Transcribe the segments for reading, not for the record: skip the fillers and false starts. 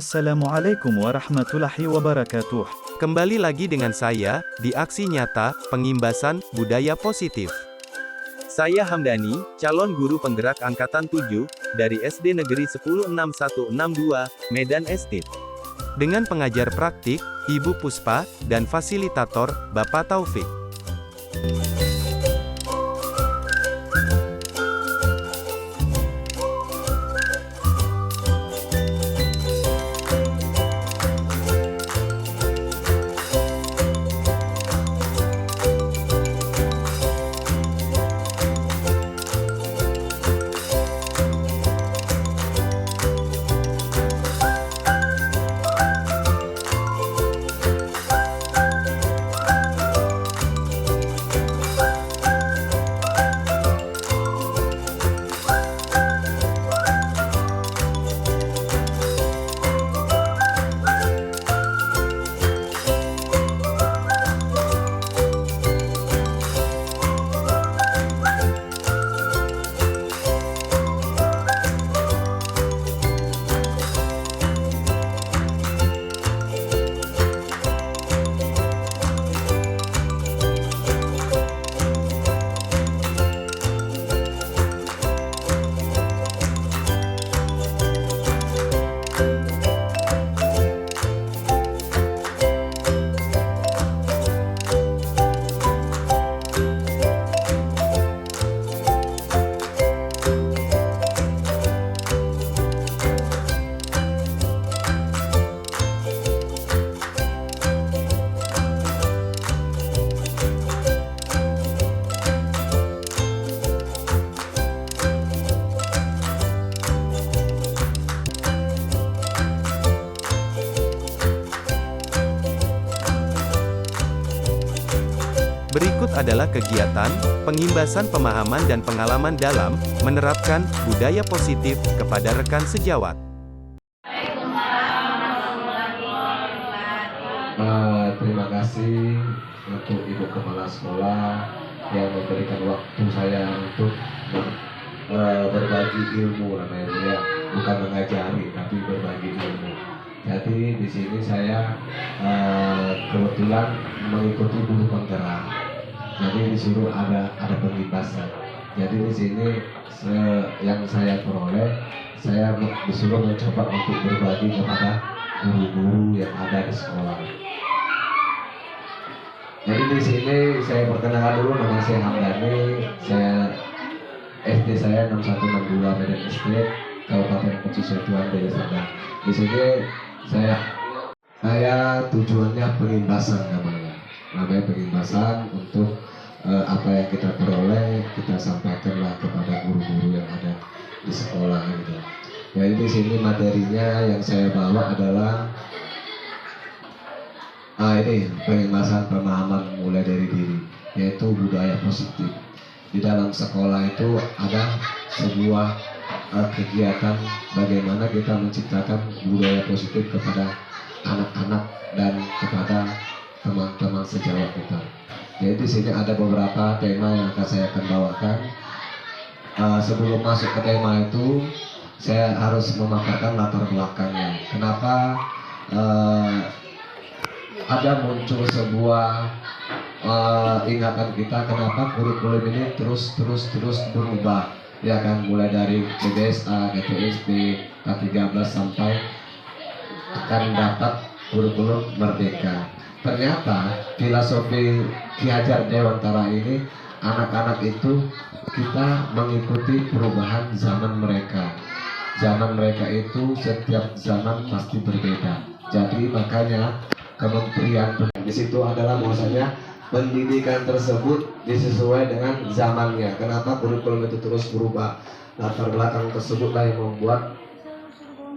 Assalamualaikum warahmatullahi wabarakatuh. Kembali lagi dengan saya, di Aksi Nyata, Pengimbasan Budaya Positif. Saya Hamdani, calon guru penggerak Angkatan 7, dari SD Negeri 106162, Medan Estate. Dengan pengajar praktik, Ibu Puspa, dan fasilitator, Bapak Taufik. Berikut adalah kegiatan pengimbasan pemahaman dan pengalaman dalam menerapkan budaya positif kepada rekan sejawat. Terima kasih untuk Ibu Kepala Sekolah yang memberikan waktu saya untuk berbagi ilmu namanya ya, bukan mengajari tapi berbagi ilmu. Jadi di sini saya kebetulan mengikuti guru penggerak. Jadi disuruh ada pengimbasan. Jadi di sini yang saya peroleh, saya disuruh mencoba untuk berbagi kepada guru-guru yang ada di sekolah. Jadi di sini saya perkenalkan dulu, nama saya Hamdani, saya SD saya 6162 Medan Estate, Kabupaten Pujisetuan, Deli Serdang. Di sini saya tujuannya pengimbasan namanya pengimbasan untuk apa yang kita peroleh kita sampaikanlah kepada guru-guru yang ada di sekolah gitu. Jadi di sini materinya yang saya bawa adalah ini pengimbasan pemahaman mulai dari diri, yaitu budaya positif. Di dalam sekolah itu ada sebuah kegiatan bagaimana kita menciptakan budaya positif kepada anak-anak dan kepada teman-teman sejawat kita. Jadi di sini ada beberapa tema yang saya akan bawakan. Sebelum masuk ke tema itu, saya harus memaparkan latar belakangnya. Kenapa ada muncul sebuah ingatan kita, kenapa kurikulum ini terus berubah, ya kan, mulai dari CBSA, GTSD, K13 sampai akan dapat kurikulum merdeka. Ternyata filosofi Ki Hajar Dewantara ini, anak-anak itu kita mengikuti perubahan zaman mereka. Zaman mereka itu setiap zaman pasti berbeda. Jadi makanya Kementerian Pendidikan di situ adalah bahwasanya pendidikan tersebut disesuaikan dengan zamannya. Kenapa kurikulum itu terus berubah? Latar belakang tersebutlah yang membuat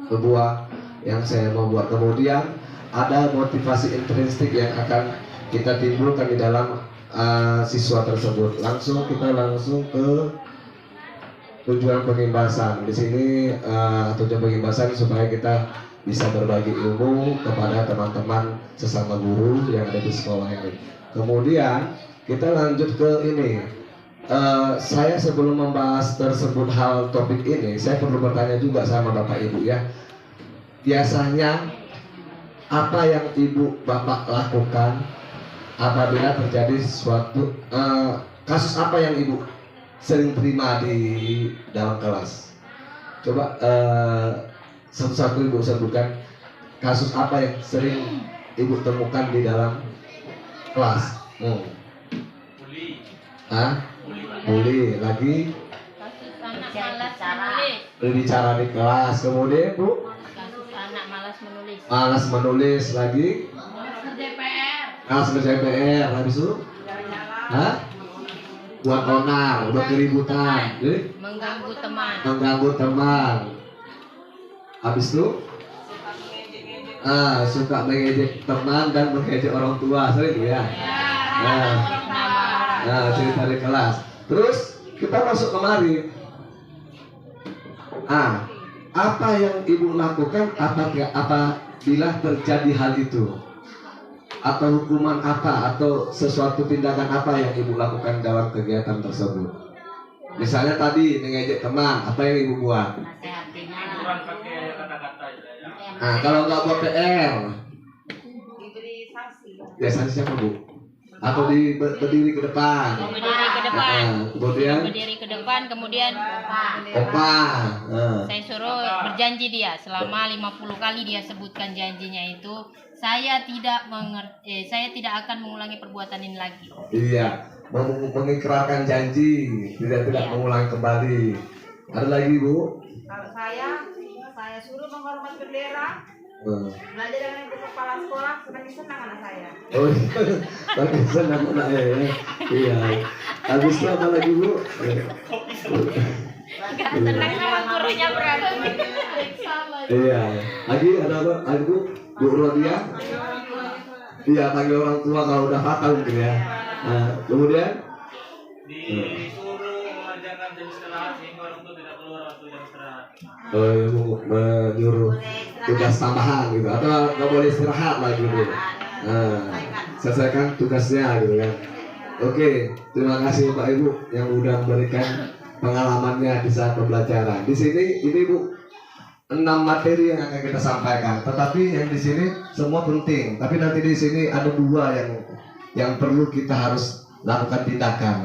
sebuah yang saya mau buat. Kemudian ada motivasi intrinsik yang akan kita timbulkan di dalam siswa tersebut. Kita langsung ke tujuan pengimbasan. Di sini tujuan pengimbasan supaya kita bisa berbagi ilmu kepada teman-teman sesama guru yang ada di sekolah ini. Kemudian kita lanjut ke ini. Saya sebelum membahas tersebut hal topik ini, saya perlu bertanya juga sama Bapak Ibu ya. biasanya apa yang ibu bapak lakukan apabila terjadi suatu kasus apa yang ibu sering terima di dalam kelas? Coba satu-satu ibu sebutkan kasus apa yang sering ibu temukan di dalam kelas. Bully lagi. Kasus anak malas menulis. Berbicara di kelas, kemudian bu. Kasus anak malas menulis. Malas menulis lagi. DPR. Kelas DPR habis itu. Buat onar, buat keributan, Mengganggu teman. mengganggu teman. Habis itu suka mengejek teman dan mengejek orang tua, sering ya. Cerita di kelas. Terus kita masuk kemari. Apa yang ibu lakukan apabila terjadi hal itu? Atau hukuman apa atau sesuatu tindakan apa yang ibu lakukan dalam kegiatan tersebut? Misalnya tadi mengejek teman, apa yang ibu buat? Kalau nggak buat PR, Diberi sanksi. biasanya siapa bu? Atau berdiri ke depan? Berdiri ke depan. Kemudian Berdiri ke depan, kemudian opa. saya suruh berjanji dia selama 50 kali dia sebutkan janjinya itu, saya tidak akan mengulangi perbuatan ini lagi. Iya, mengikrarkan janji, tidak mengulang kembali. Ada lagi bu? Kalau saya suruh menghormat bendera, belajar dengan ibu kepala sekolah, senang anak saya. Oh, bagi senang anak ya. Iya. Habis itu apa lagi bu? Gak senang sama gurunya berantem. Iya. Lagi ada apa? Ada bu? Bu Rodia? Iya, panggil orang tua kalau udah fatal mungkin ya. Kemudian disuruh mengerjakan jam istirahat sehingga orang tua tidak keluar waktu jam istirahat. Menyuruh tugas tambahan gitu atau nggak boleh istirahat lah gitu. Selesaikan tugasnya gitu kan. Oke, terima kasih Pak Ibu yang udah memberikan pengalamannya di saat pembelajaran. Di sini ini Bu 6 materi yang akan kita sampaikan, tetapi yang di sini semua penting. Tapi nanti di sini ada 2 yang perlu kita harus lakukan tindakan,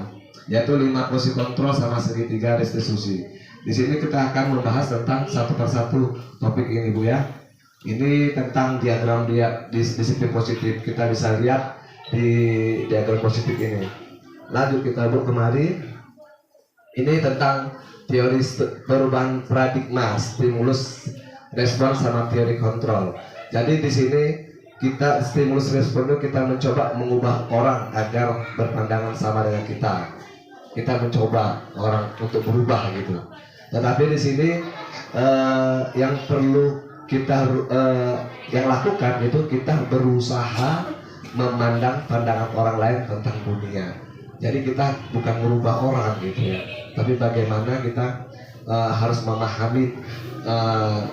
yaitu 5 posisi kontrol sama segitiga restitusi. Di sini kita akan membahas tentang satu persatu topik ini Bu ya. Ini tentang diagram disiplin positif. Kita bisa lihat di diagram positif ini. Lanjut kita Bu kemari. Ini tentang teori perubahan paradigma, stimulus respon sama teori kontrol. Jadi di sini kita stimulus respon itu kita mencoba mengubah orang agar berpandangan sama dengan kita. Kita mencoba orang untuk berubah gitu. Tetapi di sini yang perlu kita yang lakukan itu kita berusaha memandang pandangan orang lain tentang dunia. Jadi kita bukan merubah orang gitu ya, tapi bagaimana kita harus memahami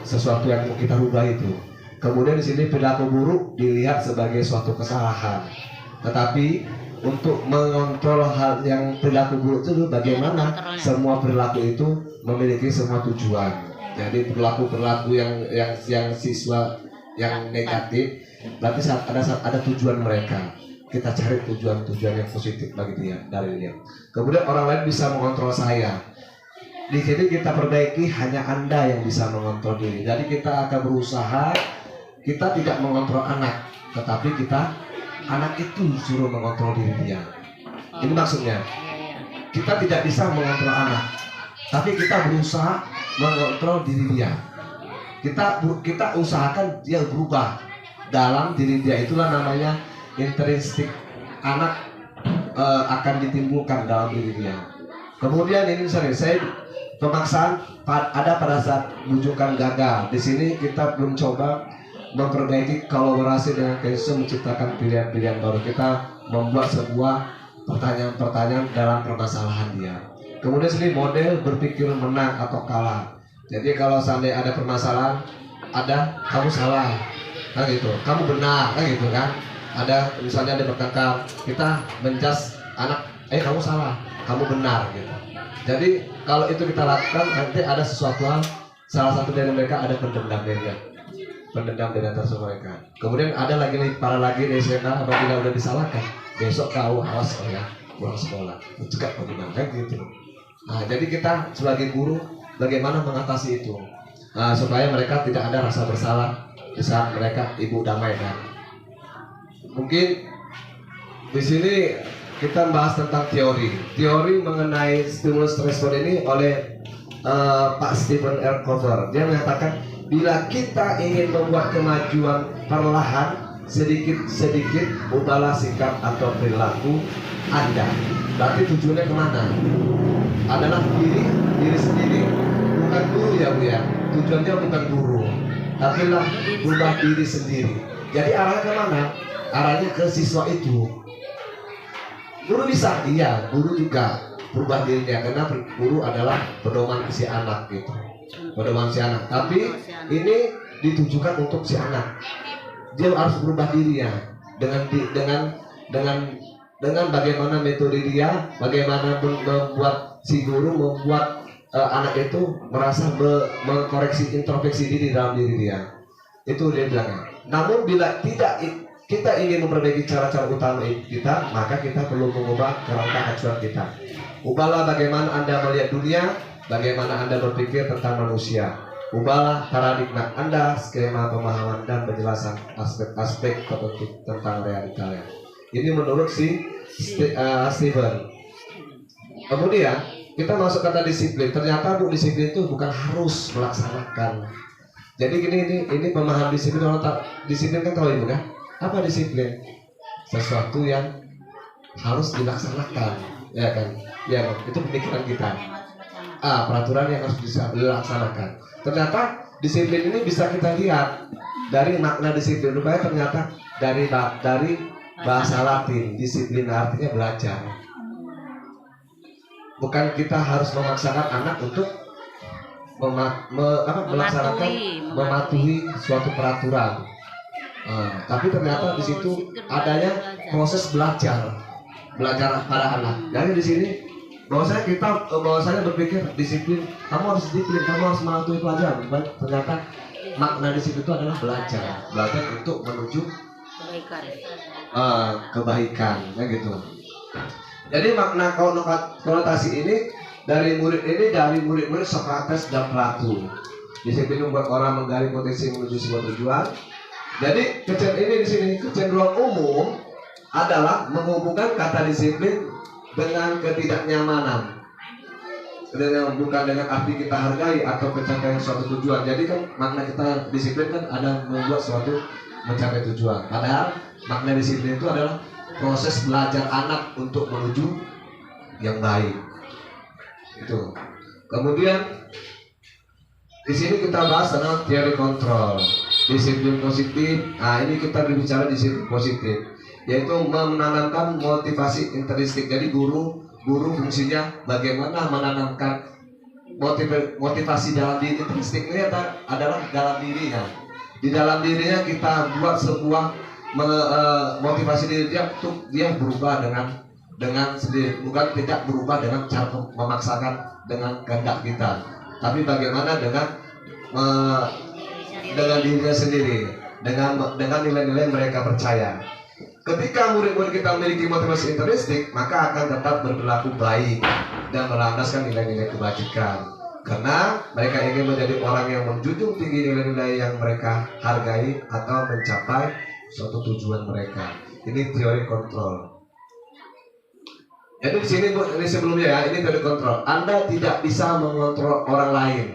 sesuatu yang mau kita rubah itu. Kemudian di sini perilaku buruk dilihat sebagai suatu kesalahan, tetapi untuk mengontrol hal yang perilaku buruk itu bagaimana semua perilaku itu memiliki semua tujuan. Jadi perilaku yang siswa yang negatif berarti ada tujuan mereka. Kita cari tujuan yang positif bagi dia dari dia. Kemudian orang lain bisa mengontrol saya. Di sini kita perbaiki hanya Anda yang bisa mengontrol diri. Jadi kita akan berusaha kita tidak mengontrol anak, tetapi anak itu suruh mengontrol diri dia. Ini maksudnya. Kita tidak bisa mengontrol anak, tapi kita berusaha mengontrol diri dia. Kita usahakan dia berubah dalam diri dia. Itulah namanya intrinsik anak akan ditimbulkan dalam diri dia. Kemudian ini saya pemaksaan ada pada saat bujukan gagal. Di sini kita mencoba memperbaiki kolaborasi dengan Kenso, menciptakan pilihan-pilihan baru. Kita membuat sebuah pertanyaan-pertanyaan dalam permasalahan dia. Kemudian sini model berpikir menang atau kalah. Jadi kalau seandainya ada permasalahan, ada kamu salah, kan gitu, kamu benar, kan gitu kan. Ada misalnya ada bertengkar, kita menjas anak, kamu salah, kamu benar gitu. Jadi kalau itu kita lakukan nanti ada sesuatu hal, salah satu dari mereka ada pendendam dia. pendendam di antara mereka. Kemudian ada lagi dari SMA apabila udah disalahkan, besok kau awas ya pulang sekolah, juga bagaimana gitu. Nah, jadi kita sebagai guru bagaimana mengatasi itu, supaya mereka tidak ada rasa bersalah di saat mereka ibu damai kan. Mungkin di sini kita bahas tentang teori mengenai stimulus respon ini oleh Pak Stephen R. Covey. Dia mengatakan bila kita ingin membuat kemajuan perlahan, sedikit-sedikit ubahlah sikap atau perilaku Anda. Berarti tujuannya kemana? Adalah diri sendiri, bukan guru ya Bu ya. Tujuannya bukan guru, tapi lah ubah diri sendiri. Jadi arahnya kemana? Arahnya ke siswa itu. Guru bisa, iya, guru juga berubah dirinya karena guru adalah pedoman si anak gitu. Pedoman si anak. Tapi ini ditujukan untuk si anak. Dia harus berubah dirinya dengan bagaimana metode dia, bagaimana membuat si guru membuat anak itu merasa mengkoreksi introspeksi diri dalam diri dia. Itu dia bilang. Namun bila tidak kita ingin memperbaiki cara-cara utama kita, maka kita perlu mengubah kerangka acuan kita. Ubahlah bagaimana Anda melihat dunia, bagaimana Anda berpikir tentang manusia. Ubahlah paradigma Anda, skema pemahaman dan penjelasan aspek-aspek tertentu tentang realitanya. Ini menurut si Stephen. Kemudian kita masuk kata disiplin. Ternyata Bu, disiplin itu bukan harus melaksanakan. Jadi ini pemahaman disiplin. Orang tak disiplin kan tahu Ibu kan? Apa disiplin? Sesuatu yang harus dilaksanakan, ya kan? Ya, itu pemikiran kita. Peraturan yang harus bisa dilaksanakan. Ternyata disiplin ini bisa kita lihat dari makna disiplin. Rupanya ternyata dari bahasa Latin, disiplin artinya belajar. Bukan kita harus memaksakan anak untuk mematuhi suatu peraturan. Tapi ternyata di situ adanya proses belajar pada anak. Jadi di sini bahwasanya berpikir disiplin, kamu harus disiplin, kamu harus mematuhi pelajaran. Ternyata makna disiplin itu adalah belajar untuk menuju kebaikan, ya gitu. Jadi makna konotasi ini dari murid-murid Sokrates dan Plato. Disiplin membuat orang menggali potensi menuju sebuah tujuan. Jadi kecenderungan umum adalah menghubungkan kata disiplin dengan ketidaknyamanan. Bukan dengan arti kita hargai atau pencapaian suatu tujuan. Jadi kan makna kita disiplin kan ada membuat suatu mencapai tujuan. Padahal makna disiplin itu adalah proses belajar anak untuk menuju yang baik. Itu. Kemudian di sini kita bahas tentang teori kontrol, disiplin positif. Ini kita berbicara disiplin positif, yaitu menanamkan motivasi intrinsik. Jadi guru fungsinya bagaimana menanamkan motivasi dalam diri. Intrinsik ini adalah dalam dirinya. Di dalam dirinya kita buat sebuah motivasi diri dia untuk dia berubah dengan sendiri, bukan tidak berubah dengan cara memaksakan dengan kehendak kita, tapi bagaimana dengan dirinya sendiri, dengan nilai-nilai mereka percaya. Ketika murid-murid kita memiliki motivasi intrinsik, maka akan tetap berperilaku baik dan melandaskan nilai-nilai kebajikan. Karena mereka ingin menjadi orang yang menjunjung tinggi nilai-nilai yang mereka hargai atau mencapai suatu tujuan mereka. Ini teori kontrol. Jadi di sini ini sebelumnya ya, ini teori kontrol. Anda tidak bisa mengontrol orang lain.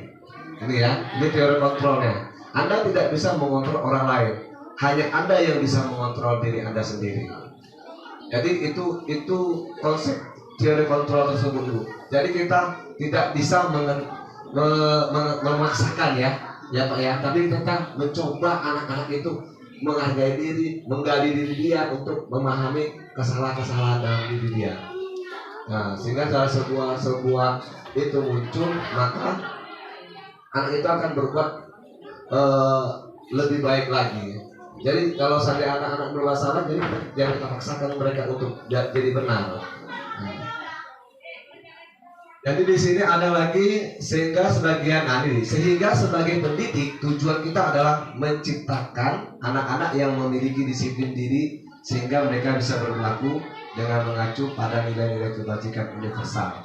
Ini ya, ini teori kontrolnya. Anda tidak bisa mengontrol orang lain. Hanya Anda yang bisa mengontrol diri Anda sendiri. Jadi itu konsep teori kontrol tersebut dulu. Jadi kita tidak bisa memaksakan ya Pak ya. Tapi kita mencoba anak-anak itu menghargai diri, menggali diri dia untuk memahami kesalahan-kesalahan dalam diri dia. Nah, sehingga dalam sebuah itu muncul, maka anak itu akan berbuat lebih baik lagi. Jadi kalau sampai anak-anak berbuat salah, jadi jangan kita paksakan mereka untuk jadi benar. Jadi di sini ada lagi sehingga sebagai pendidik tujuan kita adalah menciptakan anak-anak yang memiliki disiplin diri sehingga mereka bisa berlaku dengan mengacu pada nilai-nilai kebajikan universal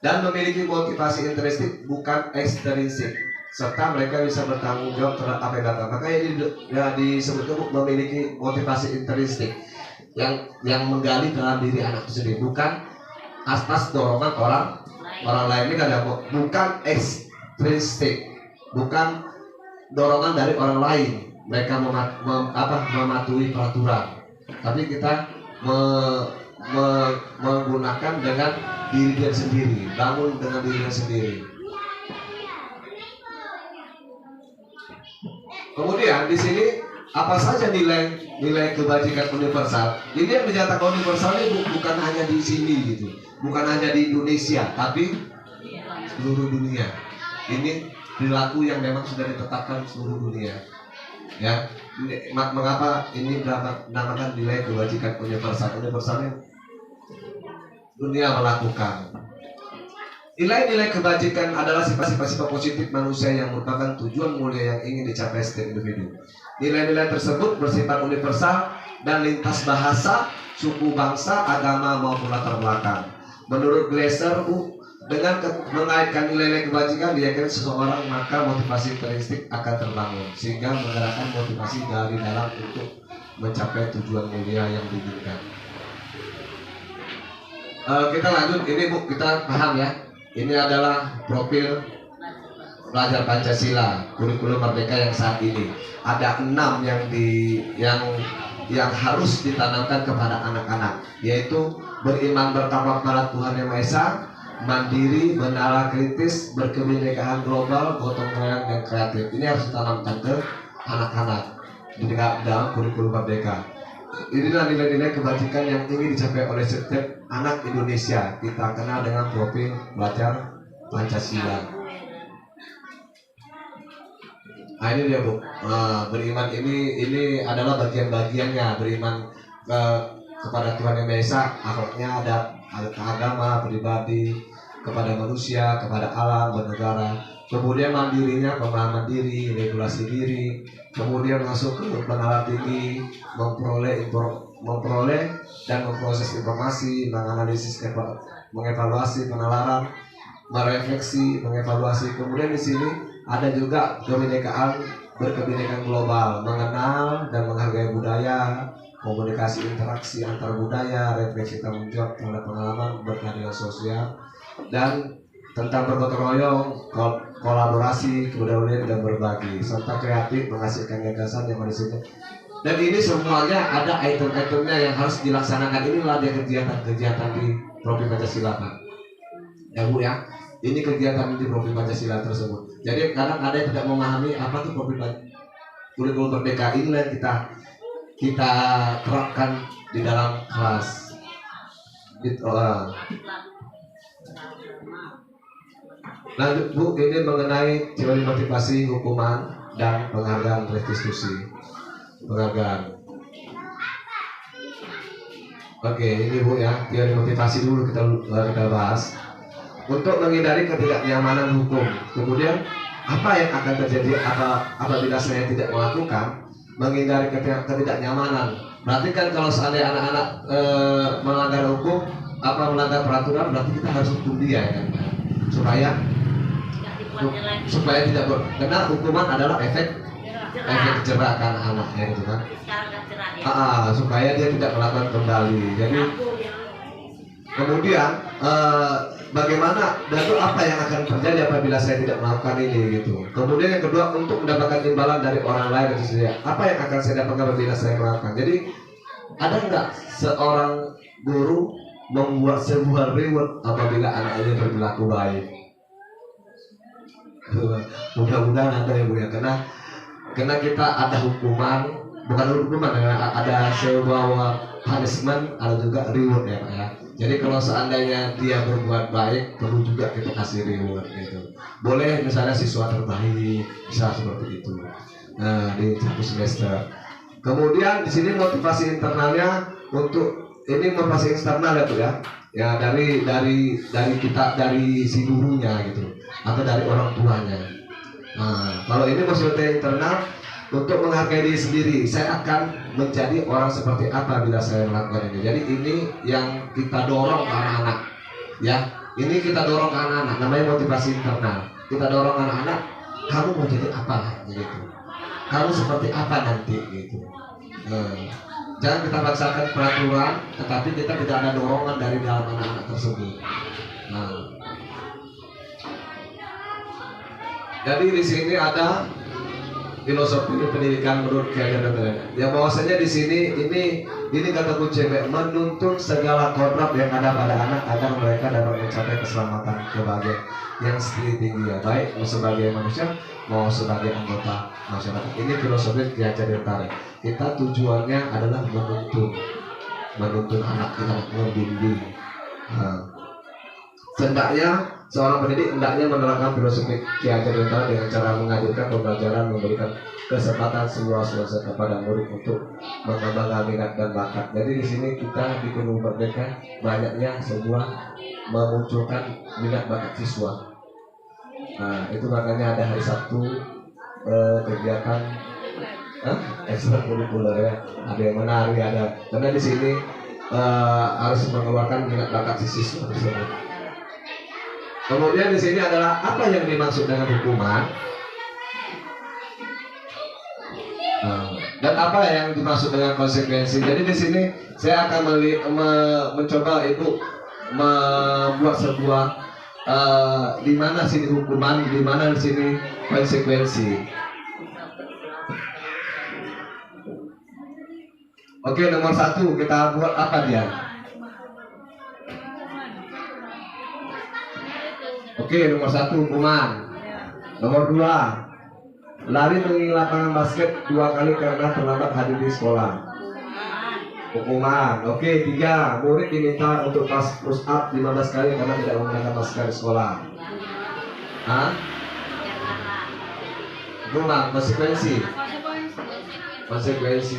dan memiliki motivasi intrinsik bukan ekstrinsik serta mereka bisa bertanggung jawab terhadap apa yang datang. Makanya disebut memiliki motivasi intrinsik yang menggali dalam diri anak itu sendiri, bukan atas dorongan orang lain. Ini ada bukan ekstrinsik, bukan dorongan dari orang lain mereka mematuhi peraturan, tapi kita menggunakan dengan diri dia sendiri, bangun dengan diri dia sendiri. Kemudian di sini apa saja nilai kebajikan universal? Ini yang dinyatakan universal ini bukan hanya di sini gitu, bukan hanya di Indonesia, tapi seluruh dunia. Ini perilaku yang memang sudah ditetapkan seluruh dunia. Ya, mengapa ini dinamakan nilai kebajikan universal? Universalnya dunia melakukan. Nilai-nilai kebajikan adalah sifat-sifat positif manusia yang merupakan tujuan mulia yang ingin dicapai setiap individu. Nilai-nilai tersebut bersifat universal dan lintas bahasa, suku, bangsa, agama maupun latar belakang. Menurut Glaser, dengan mengaitkan nilai-nilai kebajikan diyakini seseorang maka motivasi intrinsik akan terbangun sehingga menggerakkan motivasi dari dalam untuk mencapai tujuan mulia yang diinginkan. Kita lanjut, ini Bu, kita paham ya. Ini adalah profil pelajar Pancasila, kurikulum Merdeka yang saat ini. Ada 6 yang harus ditanamkan kepada anak-anak, yaitu beriman bertakwa kepada Tuhan Yang Maha Esa, mandiri, bernalar kritis, berkebinekaan global, gotong royong dan kreatif. Ini harus ditanamkan ke anak-anak di dalam kurikulum Merdeka. Inilah nilai-nilai kebajikan yang ingin dicapai oleh setiap anak Indonesia. Kita kenal dengan profil pelajar Pancasila. Nah ini dia Bu, beriman ini adalah bagian-bagiannya. Beriman kepada Tuhan Yang Maha Esa, akhlaknya ada agama, pribadi, kepada manusia, kepada alam, bernegara. Kemudian mandirinya, pemahaman diri, regulasi diri. Kemudian masuk ke penalaran tinggi, memperoleh dan memproses informasi, menganalisis, mengevaluasi penalaran, merefleksi, mengevaluasi. Kemudian di sini ada juga berkebinekaan global, mengenal dan menghargai budaya, komunikasi interaksi antar budaya, refleksi tanggung jawab terhadap pengalaman, berkeadilan sosial, dan tentang bergotong royong, kolaborasi, kebudayaan dan berbagi, serta kreatif menghasilkan gagasan yang disini. Dan ini semuanya ada item-itemnya yang harus dilaksanakan. Inilah dia kegiatan-kegiatan di Profil Pancasila, Pak. Ya Bu ya, ini kegiatan di Profil Pancasila tersebut. Jadi kadang ada yang tidak memahami apa itu Profil Kurikulum Merdeka. Inilah yang kita terapkan di dalam kelas. Gitu. Lanjut Bu, ini mengenai teori motivasi, hukuman, dan penghargaan restitusi. Penghargaan. Oke, ini Bu ya, teori motivasi dulu kita bahas. Untuk menghindari ketidaknyamanan hukum. Kemudian apa yang akan terjadi apabila saya tidak melakukan? Menghindari ketidaknyamanan. Berarti kan kalau seandainya anak-anak melanggar hukum, melanggar peraturan, berarti kita harus hukum dia ya kan? Supaya tidak karena hukuman adalah efek jerah kan anaknya gitu kan. Supaya dia tidak melakukan kembali. Jadi kemudian bagaimana dan itu apa yang akan terjadi apabila saya tidak melakukan ini gitu. Kemudian yang kedua, untuk mendapatkan imbalan dari orang lain itu saja. Apa yang akan saya dapatkan apabila saya melakukan? Jadi ada nggak seorang guru membuat sebuah reward apabila anaknya berperilaku baik? Mudah-mudahan ada ya Bu ya, karena kita ada hukuman, bukan hukuman, ada sebuah punishment, ada juga reward ya Pak ya. Jadi kalau seandainya dia berbuat baik, perlu juga kita kasih reward gitu. Boleh misalnya siswa terbaik, bisa seperti itu. Nah di satu semester. Kemudian di sini motivasi internalnya, untuk ini motivasi eksternal ya Bu ya. ya dari kita, dari si gurunya gitu, atau dari orang tuanya. Nah, kalau ini maksudnya internal untuk menghargai diri sendiri, saya akan menjadi orang seperti apa bila saya melakukan ini. Jadi ini yang kita dorong ke anak-anak, ya. Ini kita dorong ke anak-anak, namanya motivasi internal. Kita dorong anak-anak, kamu mau jadi apa, gitu. Kamu seperti apa nanti, gitu. Jangan kita paksakan peraturan, tetapi kita tidak ada dorongan dari dalam anak-anak tersebut. Jadi di sini ada filosofi pendidikan menurut Kiai Haddad. Ya bahwasanya di sini ini kata kunci, menuntun segala kodrat yang ada pada anak agar mereka dapat mencapai keselamatan kebahagiaan yang tinggi, ya, baik sebagai manusia mau sebagai anggota masyarakat. Ini filosofi Kiai Haddad. Kita tujuannya adalah menuntun anak kita, membimbing. Hendaknya seorang pendidik hendaknya menerapkan filosofi Kiai Haddad dengan cara mengajarkan pembelajaran, memberikan kesempatan seluas-luasnya kepada murid untuk mengembangkan minat dan bakat. Jadi di sini kita di Gunung Merdeka banyaknya sebuah memunculkan minat bakat siswa. Nah, itu makanya ada hari Sabtu kegiatan ekstrakurikuler, ya. Ada yang menari, ada, karena di sini harus mengeluarkan minat bakat si siswa tersebut. Kemudian di sini adalah apa yang dimaksud dengan hukuman dan apa yang dimaksud dengan konsekuensi. Jadi di sini saya akan mencoba Ibu membuat sebuah di mana sini hukuman, di mana di sini konsekuensi. Oke, nomor 1 kita buat apa dia? Oke, nomor 1 hukuman. Nomor 2, lari mengelilingi lapangan basket 2 kali karena terlambat hadir di sekolah. Hukuman. Oke, 3, murid diminta untuk push up 15 kali karena tidak menggunakan masker di sekolah. Hukuman, konsekuensi.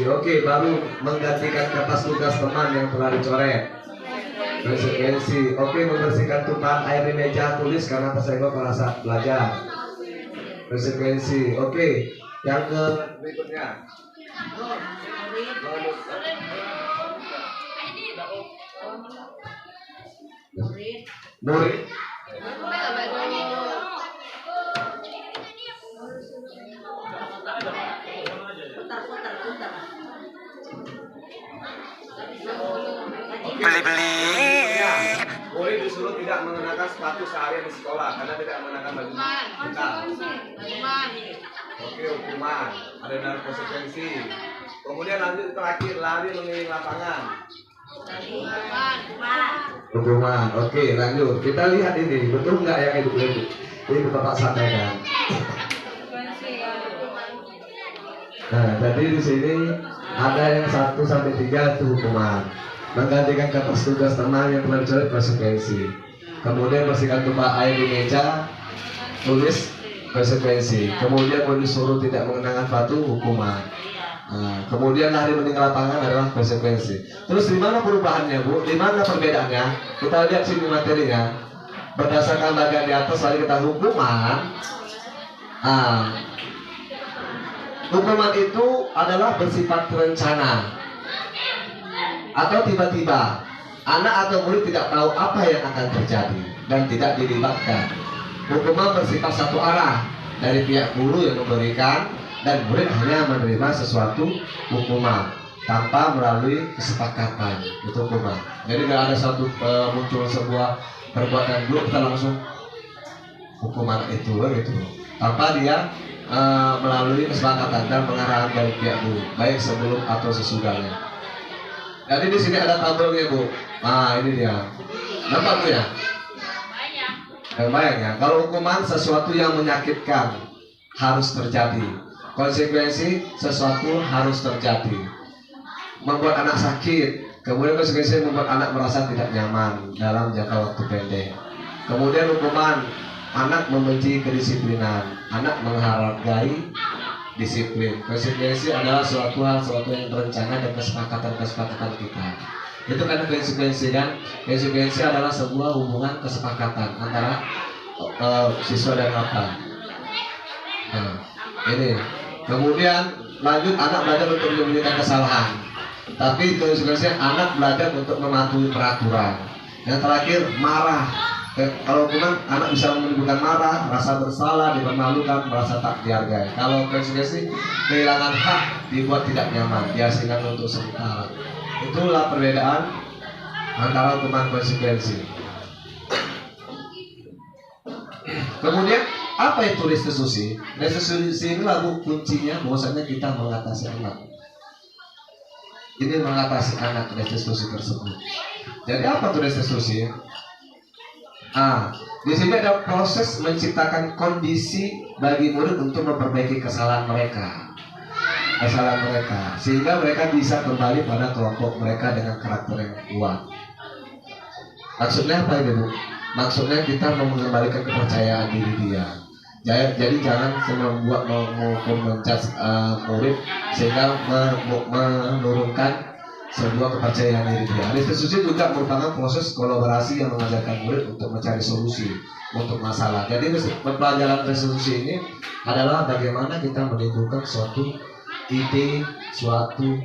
Oke, baru menggantikan kertas tugas teman yang telah dicoret. Konsekuensi. Oke, membersihkan tumpahan air di meja tulis karena tersenggol pada saat belajar. Konsekuensi. Oke, yang ke berikutnya. Murid. Murid disuruh tidak mengenakan sepatu seharian di sekolah karena tidak mengenakan baju kita. Oke, hukuman. Ada dalam konsekuensi. Kemudian lanjut terakhir, lari mengelilingi lapangan. Hukuman. Oke, lanjut. Kita lihat ini, betul nggak yang Ibu Ibu Bapak sampaikan? Nah, jadi di sini ada yang 1 sampai 3 itu hukuman. Menggantikan kertas tugas teman yang telah dicoret, konsekuensi. Kemudian bersihkan tumpah air di meja tulis, konsekuensi. Kemudian mau disuruh tidak mengenakan sepatu, hukuman. Kemudian lari meninggal lapangan adalah konsekuensi. Terus di mana perubahannya, Bu? Di mana perbedaannya? Kita lihat sini materinya. Berdasarkan bagian di atas lalu kita hukuman. Hukuman itu adalah bersifat terencana atau tiba-tiba. Anak atau murid tidak tahu apa yang akan terjadi dan tidak dilibatkan. Hukuman bersifat satu arah dari pihak guru yang memberikan, dan murid hanya menerima sesuatu hukuman tanpa melalui kesepakatan. Itu hukuman. Jadi tidak ada satu muncul sebuah perbuatan buruk kita langsung hukuman itu gitu, tanpa dia melalui kesepakatan dan pengarahan dari pihak guru, baik sebelum atau sesudahnya. Jadi di sini ada tabelnya, Bu. Nah, ini dia. Nampak tuh ya? Bayang ya. Kalau hukuman sesuatu yang menyakitkan harus terjadi. Konsekuensi sesuatu harus terjadi. Membuat anak sakit, kemudian konsekuensi membuat anak merasa tidak nyaman dalam jangka waktu pendek. Kemudian hukuman, anak membenci kedisiplinan, anak menghargai disiplin. Konsekuensi adalah suatu yang terencana dan kesepakatan kita. Itu kan konsekuensi kan. Konsekuensi adalah sebuah hubungan kesepakatan antara siswa dan apa. Nah, ini. Kemudian lanjut anak belajar untuk menyembunyikan kesalahan. Tapi konsekuensinya anak belajar untuk mematuhi peraturan. Yang terakhir marah. Kalau hukuman anak bisa menimbulkan marah, rasa bersalah, dipermalukan, merasa tak dihargai. Kalau konsekuensi kehilangan hak, dibuat tidak nyaman, diasingkan untuk sementara. Itulah perbedaan antara hukuman konsekuensi. Kemudian apa itu restitusi? Restitusi ini lagu kuncinya bahwasanya kita mengatasi anak. Ini mengatasi anak restitusi tersebut. Jadi apa itu restitusi? Di sini ada proses menciptakan kondisi bagi murid untuk memperbaiki kesalahan mereka, sehingga mereka bisa kembali pada kelompok mereka dengan karakter yang kuat. Maksudnya apa ini, Bu? Maksudnya kita mengembalikan kepercayaan diri dia. Jadi jangan membuat menjudge murid sehingga menurunkan sebuah kepercayaan diri dia. Restitusi juga merupakan proses kolaborasi yang mengajarkan murid untuk mencari solusi untuk masalah. Jadi pembelajaran restitusi ini adalah bagaimana kita menimbulkan suatu ide, suatu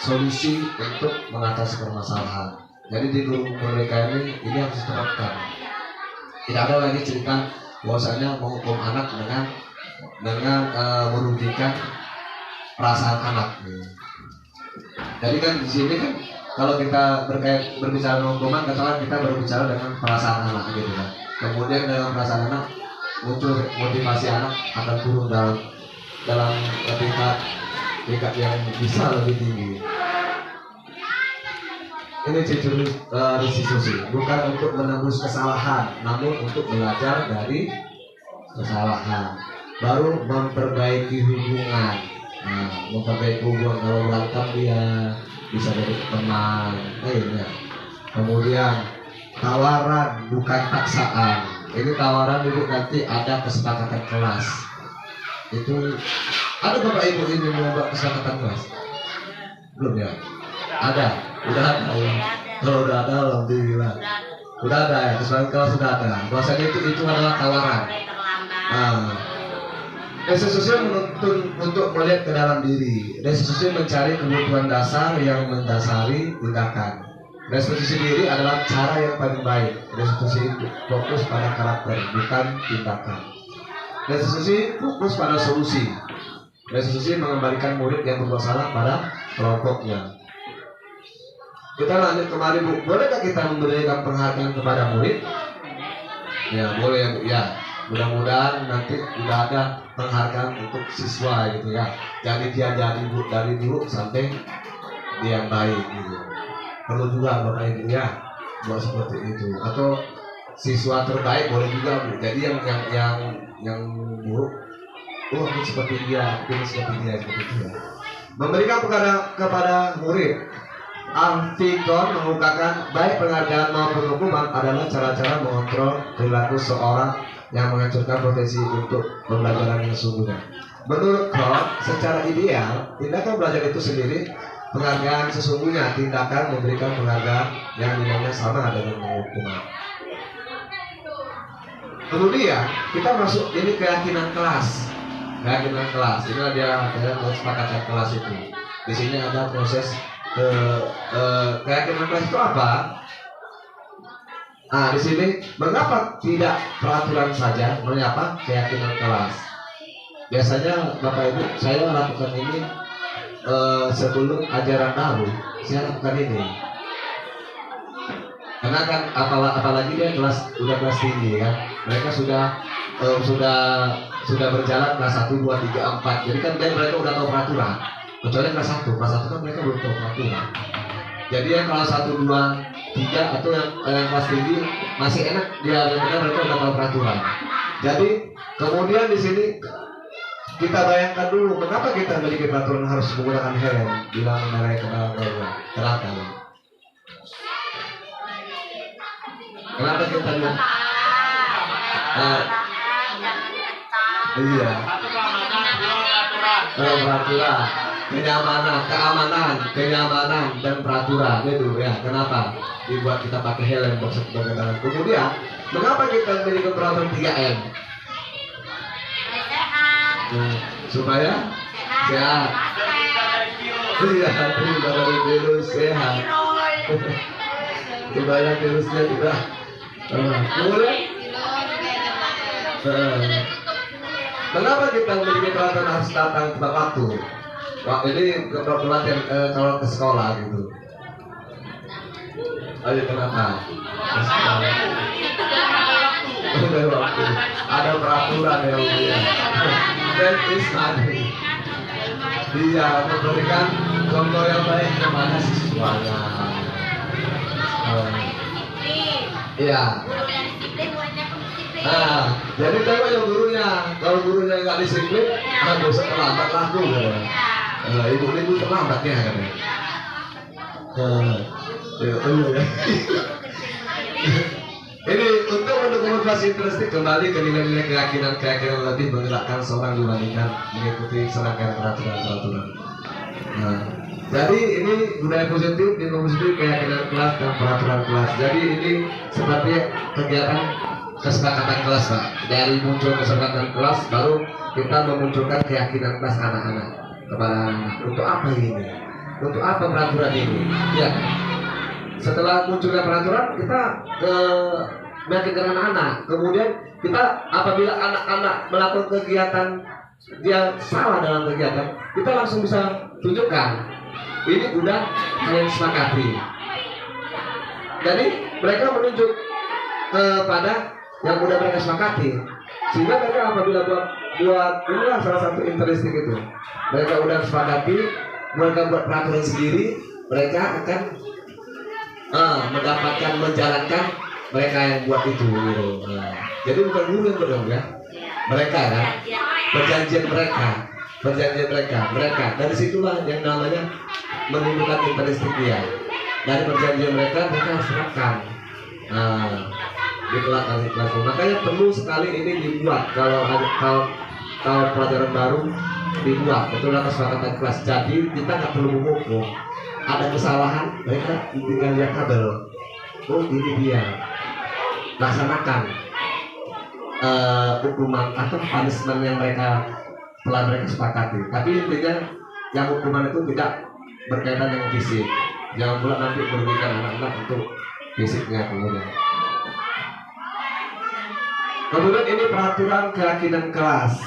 solusi untuk mengatasi permasalahan. Jadi di guru mereka ini harus diterapkan. Tidak ada lagi cerita bahwasanya menghukum anak dengan merugikan perasaan anak. Jadi kan di sini kan kalau kita berbicara hukuman, katakan kita berbicara dengan perasaan anak gitu kan. Kemudian dalam perasaan anak muncul motivasi anak akan turun dalam tingkat yang bisa lebih tinggi. Ini ciri restitusi, bukan untuk menembus kesalahan, namun untuk belajar dari kesalahan, baru memperbaiki hubungan. Memperbaiki hubungan, kalau berantem dia bisa jadi teman. Kemudian tawaran bukan paksaan. Ini tawaran ibu, nanti ada kesepakatan kelas. Itu ada bapak ibu ini membuat kesepakatan kelas? Belum ya? Ada, udah ada ya. Kalau udah ada, alhamdulillah. Udah ada ya, kesepakatan kelas sudah ada. Bahwasanya itu adalah tawaran. Restitusi menuntun untuk melihat ke dalam diri. Restitusi mencari kebutuhan dasar yang mendasari tindakan. Restitusi diri adalah cara yang paling baik. Restitusi fokus pada karakter, bukan tindakan. Restitusi fokus pada solusi. Restitusi mengembalikan murid yang berbuat salah pada kelompoknya. Kita lanjut kembali, Bu. Bolehkah kita memberikan penghargaan kepada murid? Ya, boleh, Bu. Ya. Mudah-mudahan nanti udah ada penghargaan untuk siswa gitu ya. Jadi dia jadi dari dulu sampai dia baik gitu. Perlu juga Bapak Ibu ya buat seperti itu. Atau siswa terbaik boleh juga Bu. Jadi yang buruk, ini seperti dia, ini seperti dia, seperti dia. Memberikan kepada murid. Artikon mengungkapkan baik penghargaan maupun hukuman adalah cara-cara mengontrol perilaku seorang yang menghancurkan potensi untuk pembelajaran yang sesungguhnya. Menurut Kroll, secara ideal, tindakan belajar itu sendiri penghargaan sesungguhnya. Tindakan memberikan penghargaan yang nilainya sama dengan hukuman. Kemudian kita masuk ini keyakinan kelas. Keyakinan kelas. Ini ada kesepakatan kelas itu. Di sini ada proses keyakinan kelas itu apa? Di sini mengapa tidak peraturan saja, mengapa keyakinan kelas? Biasanya Bapak Ibu, saya lakukan ini sebelum ajaran baru, saya lakukan ini. Karena kan apalagi dia udah kelas tinggi kan, mereka sudah berjalan kelas 1, 2, 3, 4. Jadi kan mereka udah tahu peraturan. Kecuali kelas 1 kan mereka belum tahu peraturan. Jadi yang kelas 1, 2, 3 atau yang kelas tinggi masih enak mereka udah tahu peraturan. Jadi kemudian di sini kita bayangkan dulu mengapa kita memiliki peraturan harus menggunakan helm bila mengendarai kereta. Kenapa kita bilang? Iya. Peraturan. kenyamanan dan peraturan itu ya. Kenapa dibuat kita pakai helm sebagai tangan? Kemudian mengapa kita memiliki peraturan 3M? Supaya sehat. Iya, terhindar dari virus, sehat. Supaya virusnya tidak. Kemudian mengapa kita memiliki peraturan harus datang tepat waktu? Wah, ini pelatihan kalau ke sekolah gitu. Ayo kenapa? Ada peraturan yang mulia. That is money. Dia memberikan contoh yang baik kepada siswanya. Iya. Nah, jadi tengok yang gurunya. Kalau gurunya nggak disiplin, dosa terlambat laku. Ibu-ibu terlambat ya katanya. Ini untuk memotivasi interistik kembali ke nilai-nilai keyakinan lebih menggerakkan seorang dibandingkan mengikuti serangkaian peraturan-peraturan. Nah, jadi ini budaya positif, nilai positif, keyakinan kelas dan peraturan kelas. Jadi ini seperti kegiatan kesepakatan kelas, Pak. Dari muncul kesepakatan kelas, baru kita memunculkan keyakinan kelas anak-anak kepada anak. Untuk apa ini? Untuk apa peraturan ini? Ya. Setelah munculnya peraturan, kita meyakinkan anak-anak. Kemudian kita apabila anak-anak melakukan kegiatan dia salah dalam kegiatan, kita langsung bisa tunjukkan ini udah kalian sepakati. Jadi mereka menunjuk kepada yang udah mereka sepakati, sehingga mereka apabila buat inilah salah satu interistik itu, mereka udah sepakati, mereka buat peraturan sendiri, mereka akan mendapatkan menjalankan mereka yang buat itu gitu. Jadi bukan guru yang berdong ya, mereka kan perjanjian mereka dari situlah yang namanya menunjukkan interistik dia. Dari perjanjian mereka harus terapkan di kelas. Makanya perlu sekali ini dibuat kalau pelajaran baru dibuat itu adalah kesepakatan kelas. Jadi kita nggak perlu menghukum. Ada kesalahan, mereka tinggal lihat kabel. Oh ini dia. Laksanakan hukuman atau punishment yang telah mereka sepakati. Tapi intinya yang hukuman itu tidak berkaitan dengan fisik. Jangan pula nanti merugikan anak-anak untuk fisiknya kemudian. Kemudian ini peraturan keyakinan kelas.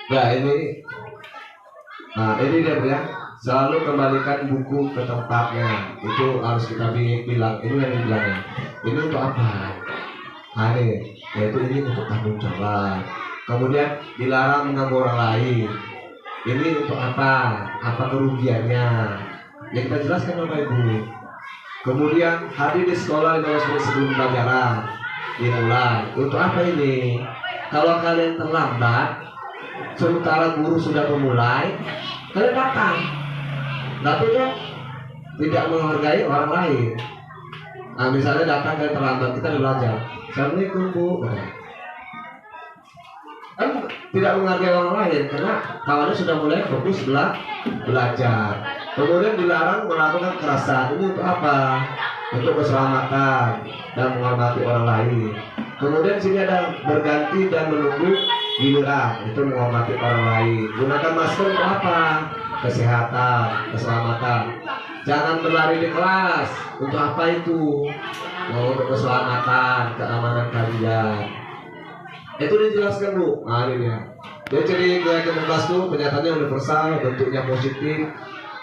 Nah ini dia ya. Selalu kembalikan buku ke tempatnya. Itu harus kita bilang. Ini yang dibilangnya. Ini untuk apa? Ini, yaitu ini untuk tanggung jawab. Kemudian dilarang mengganggu orang lain. Ini untuk apa? Apa kerugiannya? Yang kita jelaskan Bapak Ibu. Kemudian hadir di sekolah 15 menit sebelum pelajaran dimulai. Untuk apa ini? Kalau kalian terlambat, sementara guru sudah memulai, kalian datang. Tapi kan tidak menghargai orang lain. Nah misalnya datang kalian terlambat, kita belajar. Assalamualaikum Bu. Kan tidak menghargai orang lain karena kawannya sudah mulai fokus belajar. Kemudian dilarang melakukan kekerasan. Ini untuk apa? Untuk keselamatan dan menghormati orang lain. Kemudian sini ada berganti dan menunggu giliran, itu menghormati orang lain. Gunakan masker untuk apa? Kesehatan, keselamatan. Jangan berlari di kelas. Untuk apa itu? Untuk keselamatan, keamanan kalian. Itu dijelaskan Bu. Nah ini ya. Jadi keyakinan kelas itu kenyataannya universal, bentuknya positif.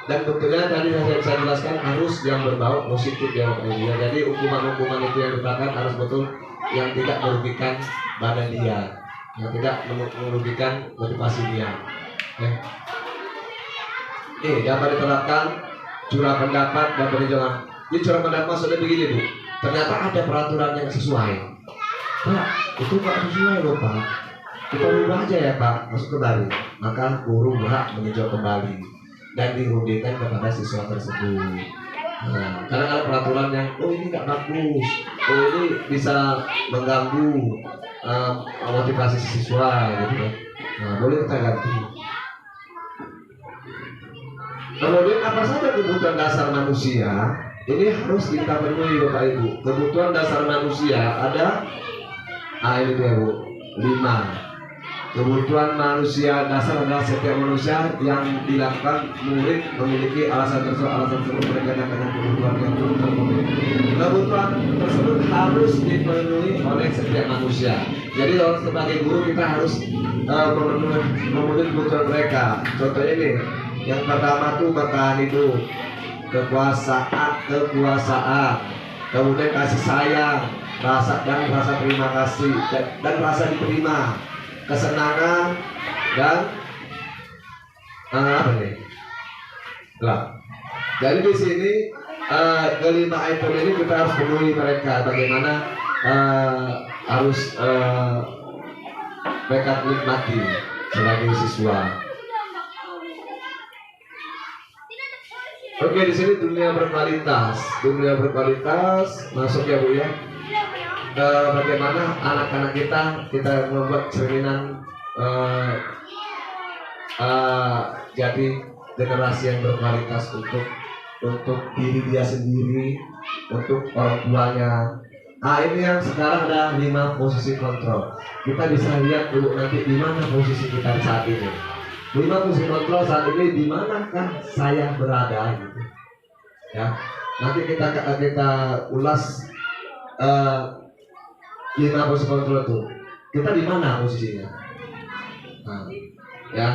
Dan bentuknya tadi saya jelaskan harus yang berbau positif ya. Jadi hukuman-hukuman itu yang diterapkan harus betul yang tidak merugikan badan dia, yang tidak merugikan motivasi dia. Dapat diterapkan curah pendapat dan peninjauan. Jadi curah pendapat maksudnya begini Bu. Ternyata ada peraturan yang sesuai. Pak, itu nggak sesuai loh Pak. Kita rubah aja ya Pak, masuk kembali. Maka guru berhak meninjau kembali dan dirundingkan kepada siswa tersebut. Nah, karena kalau peraturan yang ini nggak bagus, ini bisa mengganggu motivasi siswa gitu kan. Nah, boleh kita ganti. Kemudian apa saja kebutuhan dasar manusia? Ini harus kita penuhi Bapak Ibu. Kebutuhan dasar manusia ada, ini dia Bu, 5. Kebutuhan manusia dasar adalah setiap manusia yang dilakukan murid memiliki alasan tersebut berkaitan dengan kebutuhan yang belum terpenuhi. Kebutuhan tersebut harus dipenuhi oleh setiap manusia. Jadi kalau sebagai guru kita harus memenuhi kebutuhan mereka. Contohnya ini, yang pertama tuh bertahan hidup, kekuasaan, kemudian kasih sayang, rasa terima kasih dan rasa diterima, kesenangan dan apa nih? Lah. Jadi di sini kelima item ini kita harus penuhi mereka. Bagaimana harus mereka nikmati sebagai siswa. Oke, di sini dunia berkualitas masuk ya Bu ya. Bagaimana anak-anak kita membuat cerminan jadi generasi yang berkualitas untuk diri dia sendiri, untuk orang tuanya. Nah, ini yang sekarang ada 5 posisi kontrol. Kita bisa lihat dulu nanti di mana posisi kita saat ini. 5 posisi kontrol saat ini di manakah saya berada gitu. Ya. Nanti kita ulas 5 posisi kontrol itu. Kita di mana posisinya? Nah, ya.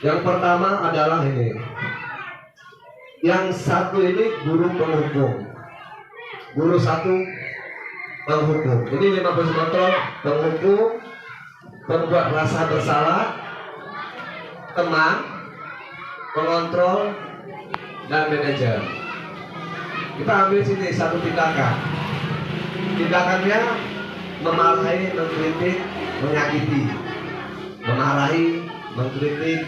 Yang pertama adalah ini. Yang satu ini guru penghukum. Guru satu penghukum. Ini 5 posisi kontrol: penghukum, pembuat rasa bersalah, teman, pengontrol, dan manajer. Kita ambil sini satu tindakan. Tindakannya memarahi, mengkritik, menyakiti. Memarahi, mengkritik,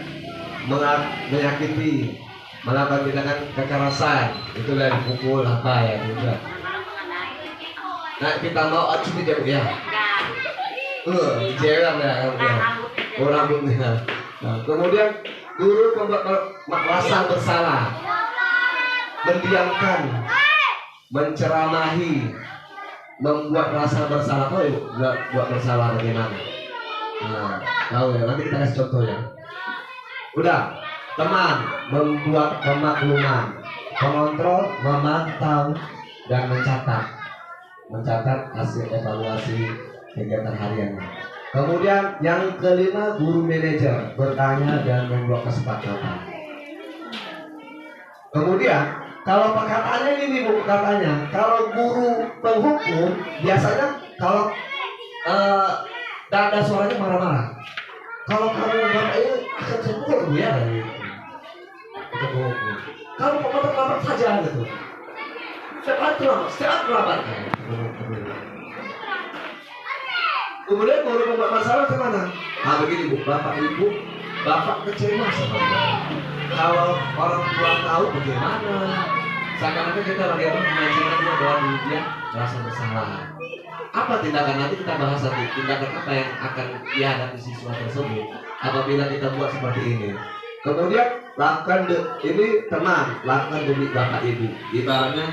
menyakiti, melakukan tindakan kekerasan. Itu dari pukul apa ya juga. Nah, kita mau cuti jam ya. Jeram ya. Rambutnya. Nah, kemudian guru membuat rasa bersalah, mendiamkan, menceramahi, membuat rasa bersalah. Oh, yuk, buat bersalah bagaimana? Nah, tahu ya. Nanti kita kasih contoh ya. Udah, teman membuat pemakluman, pengontrol memantau dan mencatat hasil evaluasi kegiatan hariannya. Kemudian yang kelima, guru manajer bertanya dan membuat kesepakatan. Kemudian kalau perkataannya ini Bu, katanya kalau guru penghukum biasanya kalau ada suaranya marah-marah. Kalau kamu bapak ini akan saya pukul ya. Kamu pemotong saja gitu. Setiap terlambat. Kemudian guru membuat masalah kemana? Nah begini Bu, bapak ibu, bapak kecewa sama dia. Kalau orang tua tahu bagaimana? Seakan-akan kita bagaimana memancingkan dia bahwa dia merasa bersalah. Apa tindakan nanti kita bahas nanti? Tindakan apa yang akan dihadapi siswa tersebut apabila kita buat seperti ini? Kemudian lakukan ini teman, lakukan demi bapak ibu. Ibaratnya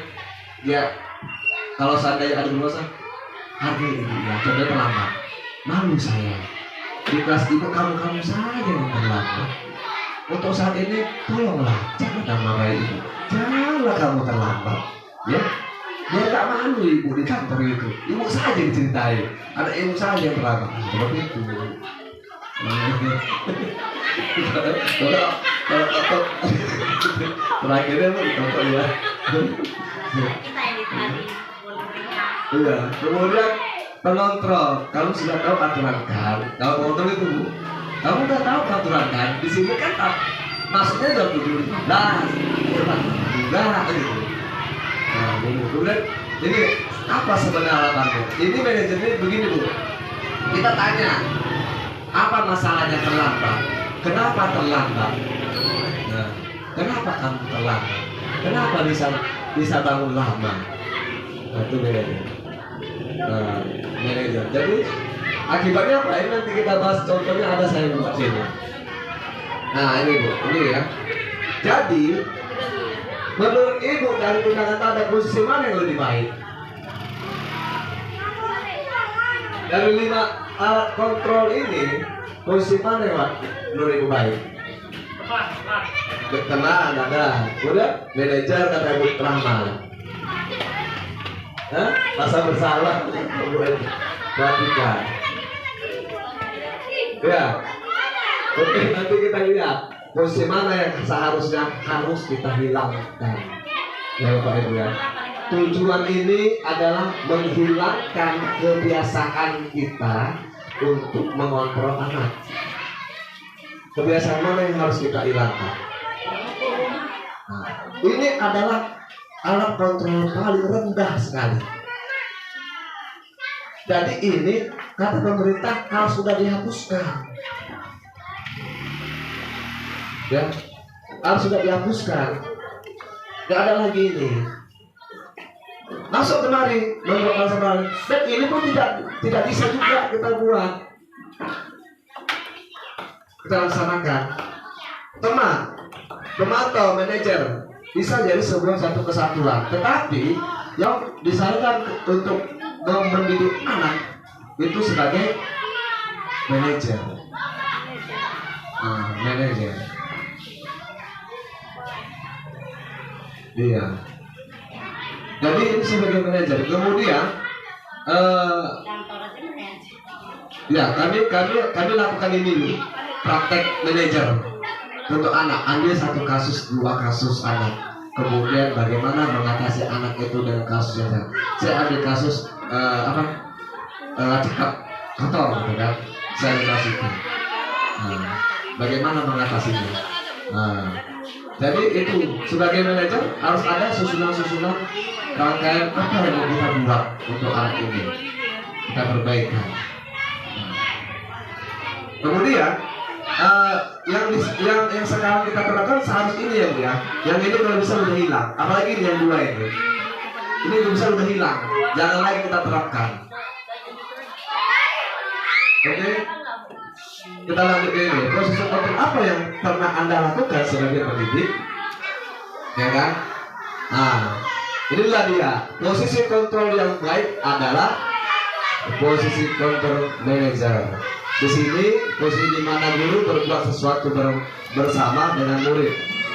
ya kalau seandainya ada dosa, hargai ibu ya, coba terlambat. Malu saya di kelas ibu kamu saja yang terlambat. Untuk saat ini tolonglah jangan marahi ibu, janganlah kamu terlambat ya. Dia tak malu ibu di kantor itu, ibu saja diceritai, ada ibu saja yang terlambat seperti itu. Terakhirnya Bu contoh ya. Iya, kemudian pengontrol. Kamu sudah tahu aturan kan? Kalau pengontrol itu Bu, kamu udah tahu aturan kan? Di sini kan maksudnya jam 7:15. Enggak gitu. Nah, kemudian ini apa sebenarnya alasannya? Ini manajernya begini Bu. Kita tanya, apa masalahnya terlambat? Kenapa terlambat? Nah, kenapa kamu terlambat? Kenapa bisa bangun lama? Nah, itu bedanya. Nah, manajer. Jadi akibatnya apa? Ini nanti kita bahas contohnya, ada saya buat sini. Nah ini Bu, ini ya. Jadi menurut Ibu dari tunjangan tanda posisi mana yang lebih baik? Dari 5 alat kontrol ini, posisi mana yang menurut Ibu baik? Teman ada. Udah, manajer kata Ibu Rahman. Hah? Rasa bersalah. Perhatikan. Ya. Oke, nanti kita lihat posisi mana yang seharusnya harus kita hilangkan. Ya Bapak Ibu ya. Tujuan ini adalah menghilangkan kebiasaan kita untuk mengontrol anak. Kebiasaan mana yang harus kita hilangkan? Nah, ini adalah alat kontrol paling rendah sekali. Jadi ini kata pemerintah harus sudah dihapuskan. Ya, harus sudah dihapuskan. Tidak ada lagi ini. Masuk kemari, membuat masalah. Dan ini pun tidak bisa juga kita buat. Kita laksanakan. Teman, pemantau, manajer bisa jadi sebuah satu kesatuan. Tetapi yang disarankan untuk mendidik anak itu sebagai manajer. Manajer. Iya. Jadi ini sebagai manajer. Kemudian, ya kami lakukan ini dulu, praktek manajer untuk anak. Ambil 1 kasus, 2 kasus anak. Kemudian bagaimana mengatasi anak itu dengan kasus yang saya ambil kasus cakap kotor, gitu kan? Saya kasih itu. Bagaimana mengatasinya? Jadi itu sebagai manajer harus ada susunan-susunan rangkaian apa yang mau kita buat untuk anak ini, kita perbaikan. Kemudian yang sekarang kita terapkan seharusnya ini ya Bu ya. Yang ini kalau bisa udah hilang, apalagi ini yang 2 ini. Ini kalau bisa udah hilang, jangan lagi kita terapkan. Oke? Kita lanjut ke ini. Proses kontrol apa yang pernah Anda lakukan sebagai pendidik? Ya kan? Nah, inilah dia. Posisi kontrol yang baik adalah posisi kontrol manager. Di sini posisi di mana guru berbuat sesuatu bersama dengan murid,